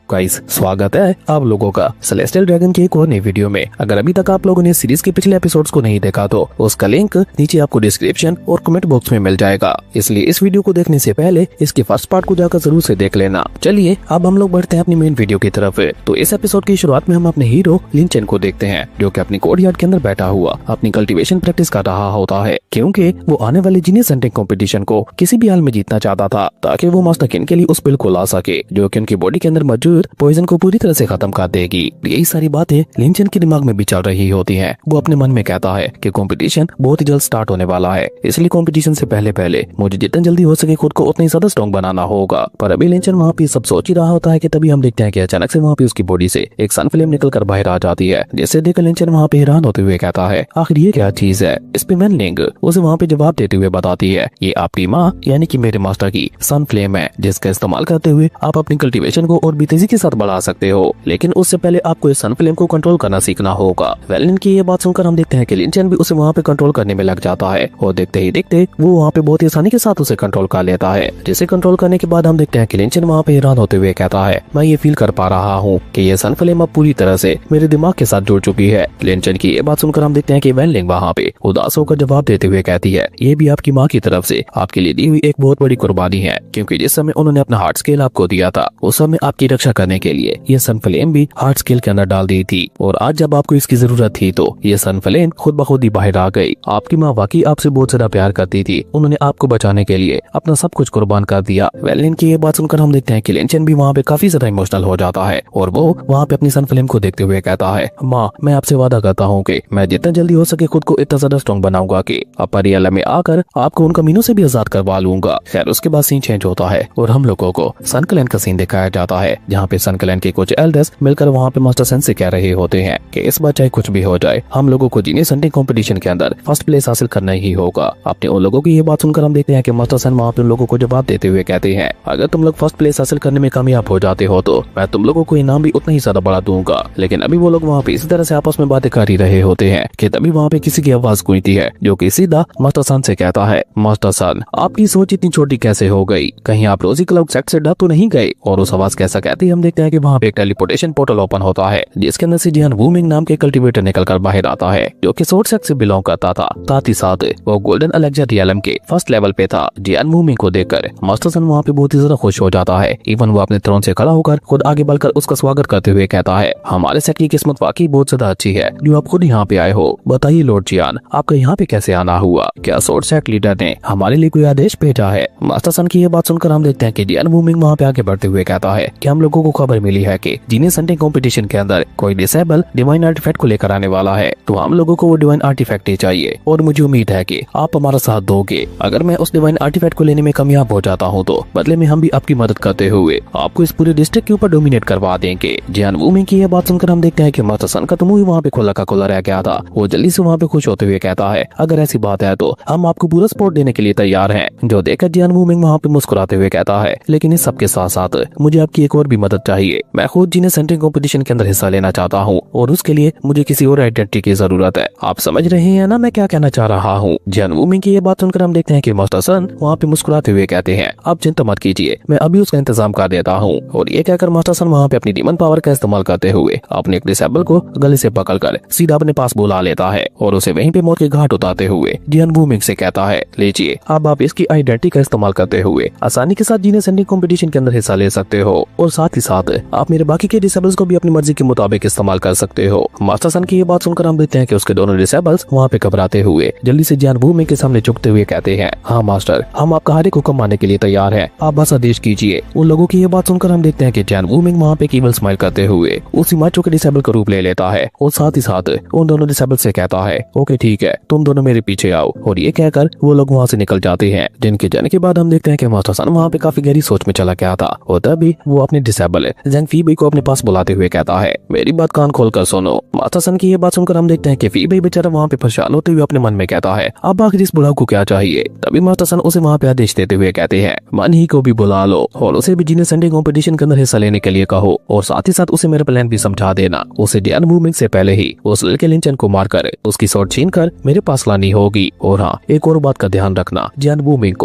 गाइस स्वागत है आप लोगों का सेलेस्टियल ड्रैगन की एक और नई वीडियो में। अगर अभी तक आप लोगों ने सीरीज के पिछले एपिसोड्स को नहीं देखा तो उसका लिंक नीचे आपको डिस्क्रिप्शन और कमेंट बॉक्स में मिल जाएगा, इसलिए इस वीडियो को देखने से पहले इसके फर्स्ट पार्ट को जाकर जरूर से देख लेना। चलिए अब हम लोग बढ़ते हैं अपनी मेन वीडियो की तरफ। तो इस एपिसोड की शुरुआत में हम अपने हीरो लिन चेन को देखते हैं, जो की अपनी कोर्टयार्ड के अंदर बैठा हुआ अपनी कल्टीवेशन प्रैक्टिस कर रहा होता है, क्योंकि वो आने वाले जीनियस हंटिंग कंपटीशन को किसी भी हाल में जीतना चाहता था, ताकि वो मास्टर किन के लिए उस बिल को ला सके जो कि उनकी बॉडी के अंदर मौजूद पॉइजन को पूरी तरह से खत्म कर देगी। यही सारी बातें लिन चेन के दिमाग में भी चल रही होती हैं। वो अपने मन में कहता है कि कंपटीशन बहुत ही जल्द स्टार्ट होने वाला है, इसलिए कंपटीशन से पहले मुझे जितना जल्दी हो सके खुद को उतना ही ज्यादा स्ट्रॉन्ग बनाना होगा। पर अभी लिन चेन वहाँ पे सब सोच ही रहा होता है कि तभी हम देखते हैं कि अचानक से वहाँ पे उसकी बॉडी से एक सन फ्लेम निकल कर बाहर आ जाती है, जिसे देखकर लिन चेन वहाँ पे हैरान होते हुए कहता है, आखिर ये क्या चीज है। इस पे वैन लिंग उसे वहाँ पे जवाब देते हुए बताती है, ये आपकी माँ यानी कि मेरे मास्टर की सन फ्लेम है, जिसका इस्तेमाल करते हुए आप अपनी कल्टीवेशन को और भी तेजी के साथ बढ़ा सकते हो, लेकिन उससे पहले आपको इस सन फ्लेम को कंट्रोल करना सीखना होगा। वेलिन की ये बात सुनकर हम देखते हैं कि लिन चेन भी उसे वहाँ पे कंट्रोल करने में लग जाता है, और देखते ही देखते वो वहाँ पे बहुत ही आसानी के साथ उसे कंट्रोल कर लेता है। जिसे कंट्रोल करने के बाद हम देखते हैं कि लिन चेन वहाँ पे हैरान होते हुए कहता है, मैं ये फील कर पा रहा हूँ कि ये सन फ्लेम अब पूरी तरह से मेरे दिमाग के साथ जुड़ चुकी है। लिन चेन की ये बात सुनकर हम देखते हैं कि वेलिन वहाँ पे उदास होकर जवाब देते हुए कहती है, ये भी आपकी माँ की तरफ से आपके लिए दी हुई एक बहुत बड़ी कुर्बानी है, क्योंकि जिस समय उन्होंने अपना हार्ट स्केल आपको दिया था उस समय आपकी रक्षा करने के लिए ये सन फ्लेम भी हार्ट स्केल के अंदर डाल दी थी, और आज जब आपको इसकी जरूरत थी तो ये सन फ्लेम खुद ब खुद ही बाहर आ गई। आपकी माँ वाकई आपसे बहुत ज्यादा प्यार करती थी, उन्होंने आपको बचाने के लिए अपना सब कुछ कुर्बान कर दिया। वेलिन की ये बात सुनकर हम देखते हैं कि लिन चेन भी वहाँ पे काफी ज्यादा इमोशनल हो जाता है, और वो वहाँ पे अपनी सन फ्लेम को देखते हुए कहता है, माँ मैं आपसे वादा करता हूँ कि मैं जितना जल्दी हो सके खुद को इतना ज्यादा स्ट्रॉन्ग बनाऊंगा कि अपर रियल में आकर आपको उन कमीनों से भी आजाद करवा लूंगा। खैर उसके बाद सीन चेंज होता है और हम लोगों को सन क्लैन का सीन दिखाया जाता है, जहाँ पे सन क्लैन के कुछ एल्डर्स मिलकर वहाँ पे मास्टर सन से कह रहे होते हैं कि इस बार चाहे कुछ भी हो जाए हम लोगों को जीनियस हंटिंग कंपटीशन के अंदर फर्स्ट प्लेस हासिल करना ही होगा। अपने उन लोगों की ये बात सुनकर हम देखते हैं कि मास्टर सन वहाँ पे उन लोगों को जवाब देते हुए कहते हैं, अगर तुम लोग फर्स्ट प्लेस हासिल करने में कामयाब हो जाते हो तो मैं तुम लोगों को इनाम भी उतना ही ज्यादा बढ़ा दूंगा। लेकिन अभी वो लोग वहाँ पे इसी तरह से आपस में बातें कर ही रहे होते हैं कि तभी वहाँ पे किसी की आवाज गूंजती है, जो कि सीधा मास्टर सन से कहता है, मास्टर सन आपकी सोच इतनी छोटी कैसे हो गई, कहीं आप रोजी क्लाउड सेट से डर तो नहीं गए। और उस आवाज कैसा कहते ही हम देखते हैं कि वहाँ पे एक टेलीपोर्टेशन पोर्टल ओपन होता है, जिसके अंदर से जियान वूमिंग नाम के कल्टीवेटर निकल कर बाहर आता है, जो कि सोर्स सेक्ट से बिलोंग करता था। साथ ही साथ वो गोल्डन अलेक्जा रियलम के फर्स्ट लेवल पे था। जियान वूमिंग को देखकर मास्टर सन वहाँ पे बहुत ही ज्यादा खुश हो जाता है। इवन वो अपने थ्रोन से खड़ा होकर खुद आगे बढ़कर उसका स्वागत करते हुए कहता है, हमारे सेक्ट की किस्मत वाकई बहुत ज्यादा अच्छी है जो आप खुद यहाँ पे आए हो। बताइए लॉर्ड जियान आपका यहाँ पे कैसे आना हुआ, क्या सोर्स सेक्ट लीडर ने हमारे लिए कोई आदेश भेजा है। मास्टर सन की ये बात सुनकर हम देखते हैं कि जियान वूमिंग वहाँ पे आगे बढ़ते हुए कहता है कि हम लोगों को खबर मिली है कि जीनियस हंटिंग कंपटीशन के अंदर कोई डिसेबल डिवाइन आर्टिफैक्ट को लेकर आने वाला है, तो हम लोगों को वो डिवाइन आर्टिफैक्ट ही चाहिए, और मुझे उम्मीद है कि आप हमारा साथ दोगे। अगर मैं उस डिवाइन आर्टिफैक्ट को लेने में कामयाब हो जाता हूँ तो बदले में हम भी आपकी मदद करते हुए आपको इस पूरे डिस्ट्रिक्ट के ऊपर डोमिनेट करवा देंगे। जियान वूमिंग की ये बात सुनकर हम देखते हैं कि मास्टर सन का तो मुंह वहाँ पे खुला का खुला रह गया था। वो जल्दी से वहाँ पे खुश होते हुए कहता है, अगर ऐसी बात है तो हम आपको पूरा सपोर्ट देने के लिए तैयार हैं। जो देखकर जियान वूमिंग वहाँ पे मुस्कुराते हुए कहता है, लेकिन इस सबके साथ साथ मुझे आपकी एक और भी मदद चाहिए। मैं खुद जीनियस हंटिंग कंपटीशन के अंदर हिस्सा लेना चाहता हूँ, और उसके लिए मुझे किसी और आइडेंटिटी की जरूरत है। आप समझ रहे हैं ना मैं क्या कहना चाह रहा हूँ। जियान वूमिंग की ये बात सुनकर हम देखते हैं कि मास्टर सन वहाँ पे मुस्कुराते हुए कहते हैं, आप चिंता मत कीजिए, मैं अभी उसका इंतजाम कर देता हूँ। और ये कहकर मास्टर सन वहाँ पे अपनी डीमन पावर का इस्तेमाल करते हुए अपने एक डिसेबल को गले से पकड़कर सीधा अपने पास बुला लेता है, और उसे वहीं पे मौत के घाट उतारते हुए जियान वूमिंग से कहता है, लीजिए अब आप इसकी आइडेंटिटी का इस्तेमाल करते हुए आसानी के साथ जीनियस हंटिंग कंपटीशन के अंदर हिस्सा ले सकते हो, और साथ ही साथ आप मेरे बाकी के डिसेबल्स को भी अपनी मर्जी के मुताबिक इस्तेमाल कर सकते हो। मास्टर सन की ये बात सुनकर हम देखते हैं कि उसके दोनों डिसेबल्स वहाँ पे घबराते हुए जल्दी से जियान वूमिंग के सामने झुकते हुए कहते हैं, हाँ मास्टर, हम आपका हर एक हुक्म मानने के लिए तैयार हैं, आप बस आदेश कीजिए। उन लोगों की ये बात सुनकर हम देखते हैं कि जियान वूमिंग वहाँ पे केवल स्माइल करते हुए उसी माचो के डिसेबल का रूप ले लेता है और साथ ही साथ उन दोनों डिसेबल से कहता है, ओके ठीक है, तुम दोनों मेरे पीछे आओ। और ये कहकर वो लोग वहाँ से निकल जाते हैं। जिनके जाने के बाद हम देखते हैं कि मास्टर सन वहाँ पे काफी गहरी सोच में चला गया था और तभी वो अपने डिसेबल जेंग फीबी को अपने पास बुलाते हुए कहता है, मेरी बात कान खोलकर सुनो। मास्टर सन की ये बात सुनकर हम देखते हैं कि फीबी बेचारा वहाँ पे परेशान होते हुए अपने मन में कहता है, अब आखिर इस बुढ़ाऊ को क्या चाहिए। तभी मास्टर सन उसे वहाँ पे आदेश देते हुए कहते हैं, मन ही को भी बुला लो और उसे भी जीनियस हंटिंग कॉम्पिटिशन के अंदर हिस्सा लेने के लिए कहो और साथ ही साथ उसे मेरा प्लान भी समझा देना। उसे जियान वूमिंग से पहले ही उस लड़के लिंचन को मारकर उसकी स्वॉर्ड छीन कर मेरे पास लानी होगी। और हाँ, एक और बात का ध्यान रखना, जियान वूमिंग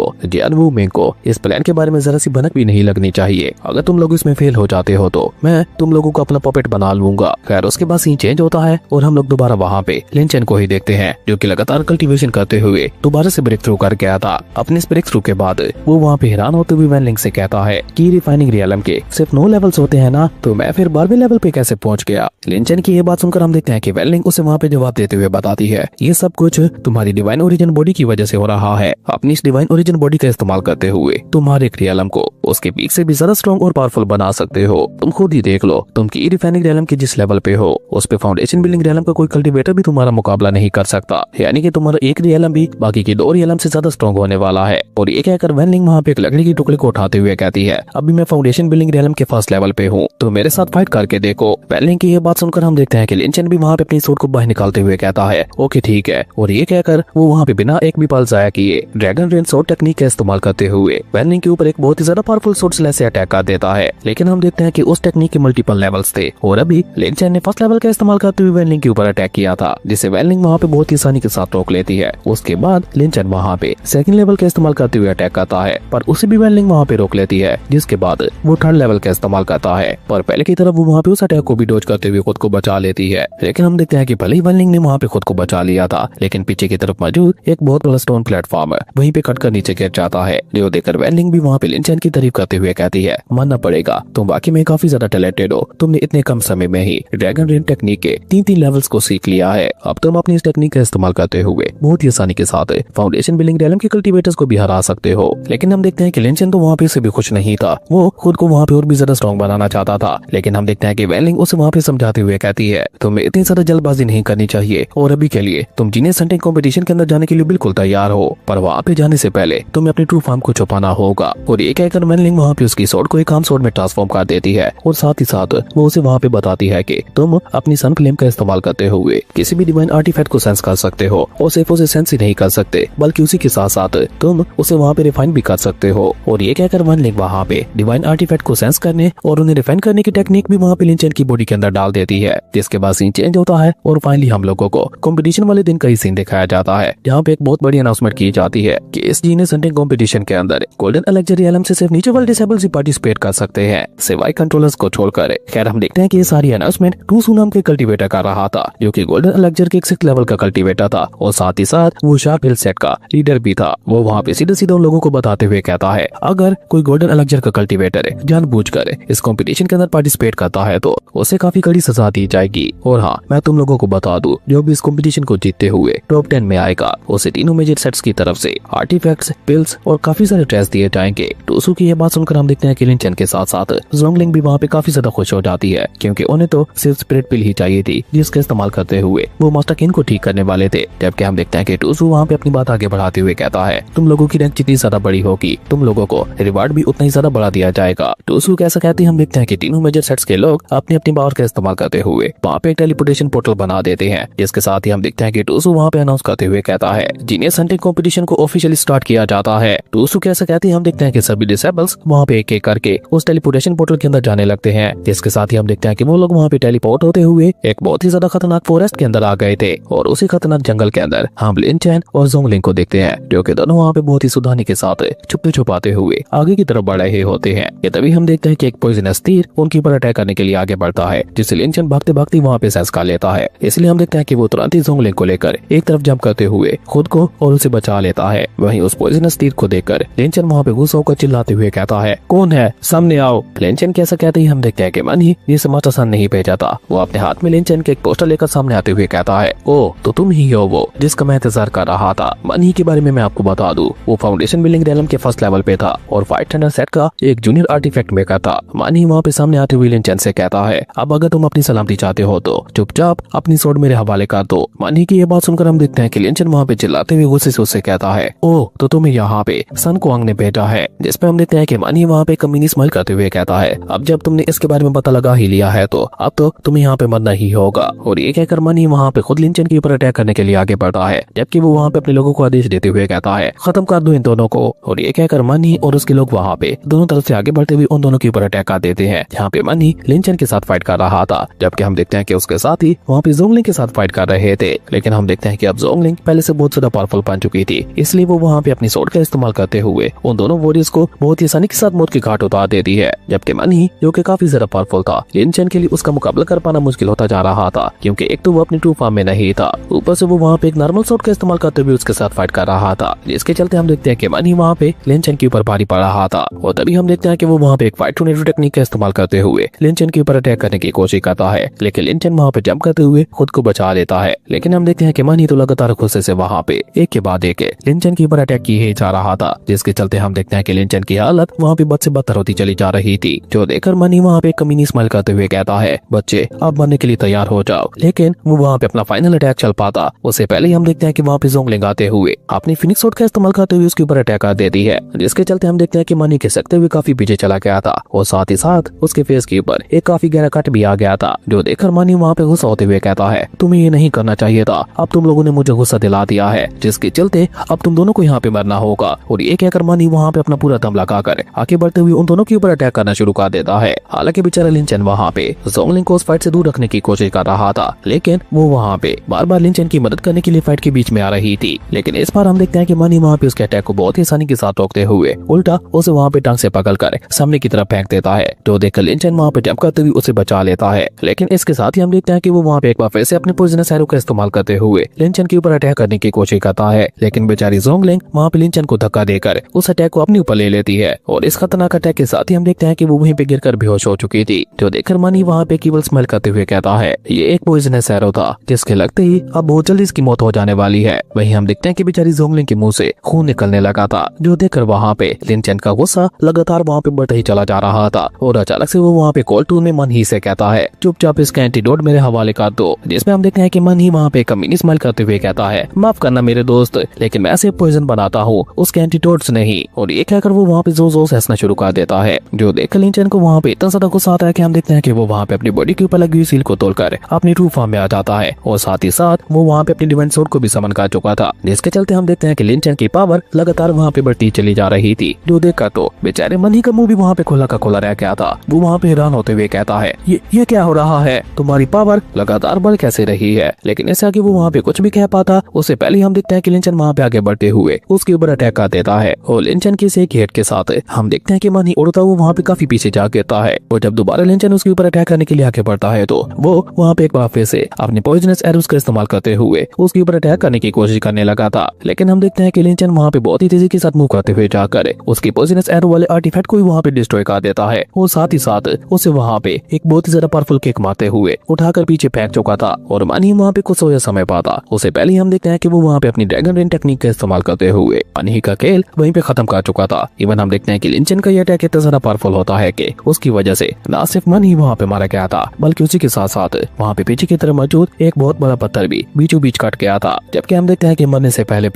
को इस प्लान के बारे में जरा सी भनक भी नहीं लगनी चाहिए। अगर तुम लोग इसमें फेल हो जाते हो तो मैं तुम लोगों को अपना पॉपेट बना लूंगा। खैर उसके बाद सीन चेंज होता है और हम लोग दोबारा वहाँ पे लिंचन को ही देखते हैं, जो कि लगातार कल्टीवेशन करते हुए दोबारा से ब्रेक थ्रू कर गया था। अपने इस ब्रेक थ्रू के बाद वो वहाँ पे हैरान होते हुए वैन लिंग से कहता है कि रिफाइनिंग रियलम के सिर्फ 9 लेवल्स होते हैं ना, तो मैं फिर 12वें लेवल पे कैसे पहुँच गया। लिंचन की ये बात सुनकर हम देखते हैं कि वैन लिंग उसे वहाँ पे जवाब देते हुए बताती है, ये सब कुछ तुम्हारी डिवाइन ओरिजिन बॉडी की वजह से हो रहा है। अपनी इस डिवाइन ओरिजिन बॉडी का इस्तेमाल करते हुए तुम्हारे रियलम को उसके पीक से भी ज्यादा स्ट्रॉन्ग और पावरफुल बना सकते हो। तुम खुद ही देख लो, तुम की रिफाइनिंग रियलम के जिस लेवल पे हो उस पे फाउंडेशन बिल्डिंग रियलम का कोई कल्टीवेटर भी तुम्हारा मुकाबला नहीं कर सकता। यानी कि तुम्हारा एक रियलम भी बाकी की 2 रियलम से ज्यादा स्ट्रॉन्ग होने वाला है। और ये कहकर वैन लिंग वहाँ पे एक लकड़ी की टुकड़े को उठाते हुए कहती है, अभी मैं फाउंडेशन बिल्डिंग रियलम के फर्स्ट लेवल पे हूँ, तो मेरे साथ फाइट करके देखो। वैन लिंग की ये बात सुनकर हम देखते हैं कि लिंचन भी वहाँ पे अपनी सूट को बाहर निकालते हुए कहता है, ओके ठीक है। और ये कहकर वो वहाँ पे बिना एक भी पल जाया किए ड्रैगन रेन सोर्ड टेक्निक का इस्तेमाल करते हुए वैन लिंग के ऊपर एक बहुत ही ज्यादा पावरफुल सोर्ड स्लैश से अटैक कर देता है। लेकिन हम देखते हैं कि उस टेक्निक के मल्टीपल लेवल्स थे और अभी लिंचन ने फर्स्ट लेवल का इस्तेमाल करते हुए वैन लिंग के ऊपर अटैक किया था, जिसे वैन लिंग वहाँ पे बहुत ही आसानी के साथ रोक लेती है। उसके बाद लिंचन वहाँ पे सेकंड लेवल का इस्तेमाल करते हुए अटैक करता है, पर उसे भी वैन लिंग वहाँ पे रोक लेती है। जिसके बाद वो थर्ड लेवल का इस्तेमाल करता है, पर पहले की तरफ वो वहाँ पे उस अटैक को भी डॉज करते हुए खुद को बचा लेती है। लेकिन हम देखते हैं कि भले ही वैन लिंग ने वहाँ पे खुद को बचा लिया था, लेकिन पीछे की तरफ मौजूद एक बहुत बड़ा स्टोन प्लेटफॉर्म वहीं पे कटकर नीचे गिर जाता है, जो देखकर वैन लिंग भी वहाँ पे लिंचन की तारीफ करते हुए कहती है, मानना पड़ेगा तुम वाकई में काफी ज्यादा टैलेंटेड हो, तुमने इतने कम समय में ही ड्रैगन रेन टेक्निक के 3 लेवल्स को सीख लिया है। अब तुम अपनी इस टेक्निक का इस्तेमाल करते हुए बहुत ही आसानी के साथ फाउंडेशन बिल्डिंग रियलम के कल्टीवेटर्स को भी हरा सकते हो। लेकिन हम देखते हैं कि लिंचन तो वहाँ पे से भी खुश नहीं था, वो खुद को वहाँ पे और भी ज्यादा स्ट्रॉन्ग बनाना चाहता था। लेकिन हम देखते हैं कि वैन लिंग उसे वहाँ पे समझाते हुए कहती है, तुम्हें इतनी ज्यादा जल्दबाजी नहीं करनी चाहिए और अभी के लिए तुम जीनियस हंटिंग कॉम्पिटिशन के अंदर जाने के लिए बिल्कुल तैयार हो, पर वहाँ पे जाने से पहले तुम्हें अपनी ट्रू फॉर्म को छुपाना होगा। और ये कहकर वैन लिंग वहाँ पे उसकी स्वॉर्ड को एक आर्म स्वॉर्ड में ट्रांसफॉर्म कर देती है और साथ ही साथ वो उसे वहाँ पे बताती है कि तुम अपनी सन फ्लेम का इस्तेमाल करते हुए किसी भी डिवाइन आर्टिफैक्ट को सेंस कर सकते हो और सिर्फ उसे सेंस ही नहीं कर सकते बल्कि उसी के साथ साथ तुम उसे वहाँ पे रिफाइन भी कर सकते हो। और ये कहकर वैन लिंग वहाँ पे डिवाइन आर्टिफैक्ट को सेंस करने और उन्हें रिफाइन करने की टेक्निक भी वहाँ पे लिंचन की बॉडी के अंदर डाल देती है। जिसके बाद सीन चेंज होता है और फाइनली हम लोगों को कंपटीशन वाले दिन का ही सीन दिखाया जाता है, जहाँ पे एक बहुत बड़ी अनाउंसमेंट की जाती है कि इस जीनियस हंटिंग कंपटीशन के अंदर गोल्डन एलेक्जर रियलम से सिर्फ नीचे वाले डिसेबल्स ही पार्टिसिपेट कर सकते हैं, सिवाय कंट्रोलर्स को छोड़कर। खैर हम देखते हैं कि ये सारी अनाउंसमेंट टूसू नाम के कल्टीवेटर कर रहा था, जो कि गोल्डन एलेक्जर के एक 6th लेवल का कल्टीवेटर था और साथ ही साथ वो शार्प हिल सेट का लीडर भी था। वो वहाँ पे सीधे सीधे उन लोगों को बताते हुए कहता है, अगर कोई गोल्डन एलेक्जर का कल्टीवेटर जानबूझकर इस कंपटीशन के अंदर पार्टिसिपेट करता है तो उसे काफी कड़ी सजा दी जाएगी। और हाँ, मैं तुम लोगों को बता दूं, जो भी इस कंपटीशन को जीतते हुए टॉप 10 में आएगा उसे तीनों मेजर सेट्स की तरफ से आर्टिफैक्ट्स, पिल्स और काफी सारे ट्रेस दिए जाएंगे। टूसू की ये बात सुनकर हम देखते हैं कि लिंचन के साथ साथ जोंगलिंग भी वहाँ पे काफी ज्यादा खुश हो जाती है, क्योंकि उन्हें तो सिर्फ स्पिरिट पिल ही चाहिए थी जिसका इस्तेमाल करते हुए वो मास्टर किन को ठीक करने वाले थे। जबकि हम देखते हैं कि टूसू वहाँ पे अपनी बात आगे बढ़ाते हुए कहता है, तुम लोगों की रैंक जितनी ज्यादा बड़ी होगी तुम लोगों को रिवार्ड भी उतना ही ज्यादा बढ़ा दिया जाएगा। टूसू कैसा कहती हम देखते हैं कि तीनों मेजर सेट्स के लोग अपनी अपनी पावर का इस्तेमाल करते हुए वहाँ पे एक टेलीपोर्टेशन पोर्टल बना देते हैं। जिसके साथ ही हम देखते हैं कि टूसू वहाँ पे अनाउंस करते हुए कहता है, जीनियस हंटिंग कंपटीशन को ऑफिशियली स्टार्ट किया जाता है। टूसू कैसा कहती हम देखते हैं कि सभी डिसेबल्स वहाँ पे एक एक करके उस टेलीपोर्टेशन पोर्टल के अंदर जाने लगते हैं। जिसके साथ ही हम देखते हैं कि वो लोग वहाँ पे टेलीपोर्ट होते हुए एक बहुत ही ज्यादा खतरनाक फॉरेस्ट के अंदर आ गए थे और उसी खतरनाक जंगल के अंदर हम लिंचन और जोंगलिंग को देखते हैं, जो कि दोनों वहाँ पे बहुत ही सावधानी के साथ छुपते छुपाते हुए आगे की तरफ बढ़ रहे होते हैं। ये तभी हम देखते हैं कि एक पॉइजनस तीर उनके ऊपर अटैक करने के लिए आगे बढ़ता है, जिससे लिंचन भागते भागते वहाँ पे सेंस कर लेता है। इसलिए हम देखते हैं कि वो तुरंत ही जोंगलिंग को लेकर एक तरफ जंप करते हुए खुद को और उसे बचा लेता है। वहीं उस पॉइजनस तीर को देखकर लिंचन वहाँ पे गुस्सा होकर चिल्लाते हुए हुए कहता है, कौन है, सामने आओ। लिंचन कैसा कहते ही हम देखते हैं कि मनी ये समाचार सन नहीं भेजा था। वो अपने हाथ में लिंचन के एक पोस्टर लेकर सामने आते हुए कहता है, ओ तो तुम ही हो वो जिसका मैं इंतजार कर रहा था। मनी के बारे में मैं आपको बता दूं, वो फाउंडेशन बिल्डिंग रेलम के फर्स्ट लेवल पे था और फाइट थंडर सेट का एक जूनियर आर्टिफैक्ट मेकर था। मनी वहाँ पे सामने आते हुए लिंचन से कहता है, अब अगर तुम अपनी सलामती चाहते हो तो चुपचाप अपनी सोड मेरे हवाले कर दो। मनी की ये बात सुनकर हम देखते हैं कि लिंचन वहाँ पे चिल्लाते हुए गुस्से से उससे कहता है, ओ तो तुम्हें यहाँ पे सन कुआंग ने भेजा है। जिसपे हम देखते हैं कि मनी वहाँ पे कमीनी स्माइल करते हुए कहता है, अब जब तुमने इसके बारे में पता लगा ही लिया है तो अब तो तुम्हें यहाँ पे मरना ही होगा। और ये कहकर मनी वहाँ पे खुद लिंचन के ऊपर अटैक करने के लिए आगे बढ़ता है, जबकि वो वहाँ पे अपने लोगों को आदेश देते हुए कहता है, खत्म कर दो इन दोनों को। और ये कहकर मनी और उसके लोग वहाँ पे दोनों तरफ से आगे बढ़ते हुए उन दोनों के ऊपर अटैक कर देते हैं। जहाँ पे मनी लिंचन के साथ फाइट कर रहा था, जबकि हम देखते हैं कि उसके साथ ही वहाँ पे जोंगलिंग के साथ फाइट कर रहे थे। लेकिन हम देखते हैं कि अब जोंगलिंग पहले से बहुत ज्यादा पावरफुल बन चुकी थी, इसलिए वो वहाँ पे अपनी सोर्ड का इस्तेमाल करते हुए उन दोनों वॉरियर्स को बहुत ही आसानी के साथ मौत की घाट उतार देती है। जबकि मनी जो कि काफी ज्यादा पावरफुल था, लिंचन के लिए उसका मुकाबला कर पाना मुश्किल होता जा रहा था, क्योंकि एक तो वो अपनी ट्रू फॉर्म में नहीं था, ऊपर से वो वहाँ पे एक नॉर्मल सोर्ड का इस्तेमाल करते हुए उसके साथ फाइट कर रहा था। जिसके चलते हम देखते हैं कि मनी वहाँ पे लिंचन के ऊपर भारी पड़ रहा था। और तभी हम देखते हैं कि वो वहाँ पे एक फाइट टोर्नेडो टेक्निक का इस्तेमाल करते हुए लिंचन के ऊपर अटैक करने की कोशिश करता है, लेकिन लिंचन वहाँ पे जंप करते हुए खुद को बचा लेता है। लेकिन हम देखते हैं कि मनी तो लगातार गुस्से से वहाँ पे एक के बाद एक लिंचन के ऊपर अटैक किए जा रहा था, जिसके चलते हम देखते हैं कि लिंचन की हालत वहाँ पे बद से बदतर होती चली जा रही थी। जो देखकर मनी वहाँ पे कमीनी स्माइल करते हुए कहता है, बच्चे अब मरने के लिए तैयार हो जाओ। लेकिन वो वहाँ पे अपना फाइनल अटैक चल पाता उससे पहले ही हम देखते हैं कि वहाँ पे जोंगलिंग आते हुए अपनी फिनिक्स शॉट का इस्तेमाल करते हुए उसके ऊपर अटैक कर देती है, जिसके चलते हम देखते हैं कि मनी खिसकते हुए काफी पीछे चला गया था और साथ ही साथ उसके फेस के ऊपर एक काफी गहरा कट भी आ गया था। जो देखकर मनी वहाँ पे गुस्सा होते हुए कहता है, तुम्हें ये नहीं करना चाहिए था, अब तुम लोगों ने मुझे गुस्सा दिला दिया है, जिसके चलते अब तुम दोनों को यहाँ पे मरना होगा। और ये कहकर मनी वहाँ पे अपना पूरा दम लगाकर आगे बढ़ते हुए उन दोनों के ऊपर अटैक करना शुरू कर देता है। हालांकि बेचारा लिंचन वहाँ पे जोंगलिंग को उस फाइट से दूर रखने की कोशिश कर रहा था, लेकिन वो वहाँ पे बार बार लिंचन की मदद करने के लिए फाइट के बीच में आ रही थी। लेकिन इस बार हम देखते हैं कि मनी वहाँ पे उसके अटैक को बहुत ही आसानी के साथ रोकते हुए उल्टा उसे वहाँ पे टांग से पकड़कर सामने की तरफ फेंक देता है। जो देखकर लिंचन वहाँ पे जंप करते हुए उसे बचा लेता है। लेकिन इसके साथ ही हम देखते हैं कि वो वहाँ पे एक बार फिर से अपने पॉइजनस एरो का इस्तेमाल करते हुए लिंचन के ऊपर अटैक करने की कोशिश करता है, लेकिन बेचारी जोंगलिंग वहाँ पे लिंचन को धक्का देकर उस अटैक को अपने ऊपर ले लेती है। और इस खतरनाक अटैक के साथ ही हम देखते हैं कि वो वहीं पे गिरकर बेहोश हो चुकी थी। जो देखकर मनी वहाँ पे केवल स्मेल करते हुए कहता है, ये एक पॉइजनस एरो था जिसके लगते ही अब बहुत जल्दी इसकी मौत हो जाने वाली है। वहीं हम देखते हैं कि बेचारी जोंगलिंग के मुंह से खून निकलने लगा था। जो देखकर वहाँ पे लिंचन का गुस्सा लगातार वहाँ पे बढ़ता ही चला जा रहा था और अचानक से वो वहाँ पे कॉल टून में मन ही से कहता है, चुपचाप इसका एंटीडोट मेरे हवाले कर दो। जिसमें हम देखते हैं कि मन ही वहाँ पे कमीनी स्माइल करते हुए कहता है, माफ करना मेरे दोस्त, लेकिन मैं सिर्फ पॉइजन बनाता हूँ, उसके एंटीडोट्स नहीं। और ये कहकर वो वहाँ पे जोर जोर से हंसना शुरू कर देता है। जो देखकर लिंचन को वहाँ पे इतना ज्यादा गुस्सा आता है कि हम देखते हैं कि वो वहाँ पे अपनी बॉडी के ऊपर लगी हुई सील को तोड़कर अपनी ट्रू फॉर्म में आ जाता है और साथ ही साथ वो वहाँ पे अपनी डिवाइन सोर्ड को भी समन कर चुका था, जिसके चलते हम देखते हैं कि लिंचन की पावर लगातार वहाँ पे बढ़ती चली जा रही थी। जो देखकर तो बेचारे मनी का मुंह भी वहाँ पे खुला का खुला रह गया था। वो वहाँ पे हैरान होते हुए कहता है, ये क्या हो रहा है, तुम्हारी पावर लगातार बढ़ कैसे रही है। लेकिन ऐसे आगे वो वहाँ पे कुछ भी कह पाता उससे पहले हम देखते हैं कि लिंचन वहाँ पे आगे बढ़ते हुए उसके ऊपर अटैक कर देता है और लिंचन की एक हिट के साथ हम देखते हैं कि मनी उड़ता हुआ वहाँ पे काफी पीछे जा गिरता है। और जब दोबारा लिंचन उसके ऊपर अटैक करने के लिए आगे बढ़ता है तो वो वहाँ पे एक बार फिर से अपने पॉइजनस एरोस का इस्तेमाल करते हुए उसके ऊपर अटैक करने की कोशिश करने लगा था। लेकिन हम देखते हैं कि लिंचन वहाँ पे बहुत ही तेजी के साथ मूव करते हुए जाकर उसकी पॉइजनस एरो वाले आर्टिफैक्ट को वहाँ पे डिस्ट्रॉय कर देता है और साथ ही साथ उसे वहाँ पे एक बहुत ही ज्यादा पावरफुल किक मारते हुए उठाकर पीछे फेंक चुका था। और मनी वहाँ पे कुछ सोया समय पाता उससे पहले हम देखते हैं कि वो वहाँ पे अपनी ड्रैगन रेन टेक्निक का इस्तेमाल करते हुए मनी का खेल वहीं पे खत्म कर चुका था। इवन हम देखते हैं कि लिंचन का ये अटैक इतना ज्यादा पावरफुल होता है कि उसकी वजह से न सिर्फ मनी वहाँ पे मारा गया था, बल्कि उसी के साथ साथ वहाँ पे पीछे की तरफ मौजूद एक बहुत बड़ा पत्थर भी बीचों बीच कट गया था। जबकि हम देखते हैं कि मरने से पहले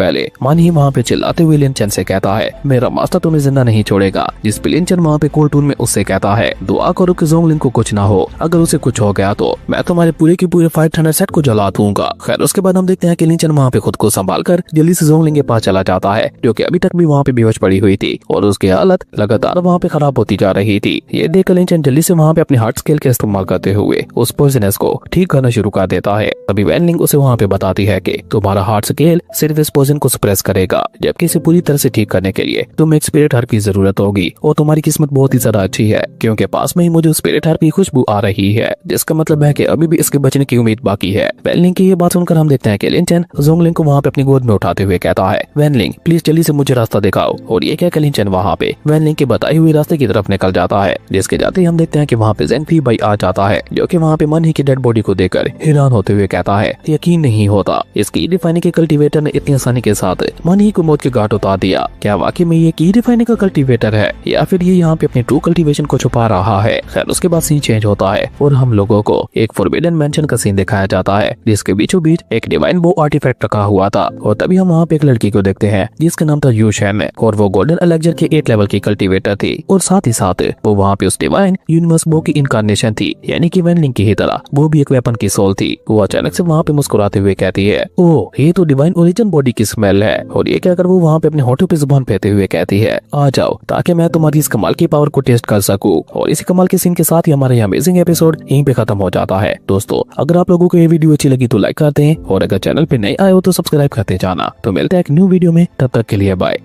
मनी वहाँ पे चिल्लाते हुए लिंचन से कहता है, मेरा मास्टर तुम्हें जिंदा नहीं छोड़ेगा। जिस पे लिंचन वहाँ पे कोल्टून में उससे कहता है, दुआ करो कि जोंगलिंग को कुछ ना हो, अगर उसे कुछ हो गया तो मैं तुम्हारे पूरे के पूरे 500 सेट को जला दूंगा। खैर उसके बाद हम देखते हैं कि लिंचन वहाँ पे खुद को संभाल कर जल्दी से जोंगलिंग के पास चला जाता है, जो कि अभी तक भी वहाँ पे बेहोश पड़ी हुई थी और उसकी हालत लगातार वहाँ पे खराब होती जा रही थी। ये देखकर लिंचन जल्दी से वहाँ पे अपने हार्ट स्केल का इस्तेमाल करते हुए उस पॉइजनस को ठीक करना शुरू कर देता है। तभी वैनलिंग उसे वहाँ पे बताती है कि तुम्हारा हार्ट स्केल सिर्फ इस पॉइजन को सप्रेस करेगा, जबकि इसे पूरी तरह से ठीक करने के लिए तुम्हें एक स्पिरिट हर्ब की जरूरत होगी और तुम्हारी किस्मत बहुत ही ज्यादा अच्छी है क्योंकि पास में ही मुझे स्पिरिट हर्ब की खुशबू आ रही है, जिसका मतलब है कि अभी भी इसके बचने की उम्मीद बाकी है। वैनलिंग की ये बात सुनकर हम देखते हैं कि लिंचन जोंगलिंग को वहाँ पे अपनी गोद में उठाते हुए कहता है, वैनलिंग प्लीज जल्दी से मुझे रास्ता दिखाओ। और ये कहकर लिंचन वहाँ पे वैनलिंग के बताई हुई रास्ते की तरफ निकल जाता है, जिसके जाते ही हम देखते हैं कि वहाँ पे ज़ेनफी भाई आ जाता है, जो कि वहाँ पे मन ही की डेड बॉडी को देखकर हैरान होते हुए कहता है यकीन नहीं होता इस की रिफाइनिंग के कल्टीवेटर ने इतनी आसानी के साथ मन ही को मौत के घाट उतार दिया। क्या वाकई में ये की रिफाइनिंग का कल्टीवेटर है या फिर ये यहाँ पे अपने ट्रू कल्टीवेशन को छुपा रहा है। खैर उसके बाद सीन चेंज होता है और हम लोगों को एक फॉरबिडन मेंशन का सीन दिखाया जाता है, जिसके बीचों बीच एक डिवाइन बो आर्टिफैक्ट रखा हुआ था। और तभी हम वहाँ पे एक लड़की को देखते हैं जिसका नाम था यू शैन, और वो गोल्डन एलेक्जर के 8 लेवल की कल्टीवेटर थी, और साथ ही साथ वो वहाँ पे उस डिवाइन यूनिवर्स बो की इनकारनेशन थी, यानी कि वैनलिंग की ही तरह वो भी एक वेपन की सोल थी। वो अचानक से वहाँ पे मुस्कुराते हुए कहती है ओह ये तो डिवाइन ओरिजिन बॉडी की स्मेल है। और ये कहकर वो वहाँ पे अपने होठों पे जुबान फेरते हुए कहती है आ जाओ ताकि मैं तुम्हारी इस कमाल की पावर को टेस्ट कर सकूं। और इसी कमाल के सीन के साथ ही हमारा ये अमेजिंग एपिसोड यहीं पे खत्म हो जाता है। दोस्तों अगर आप लोगों को ये वीडियो अच्छी लगी तो लाइक कर दें, और अगर चैनल पे नए आए हो तो सब्सक्राइब करते जाना। तो मिलते हैं एक न्यू वीडियो में, तब तक के लिए बाय।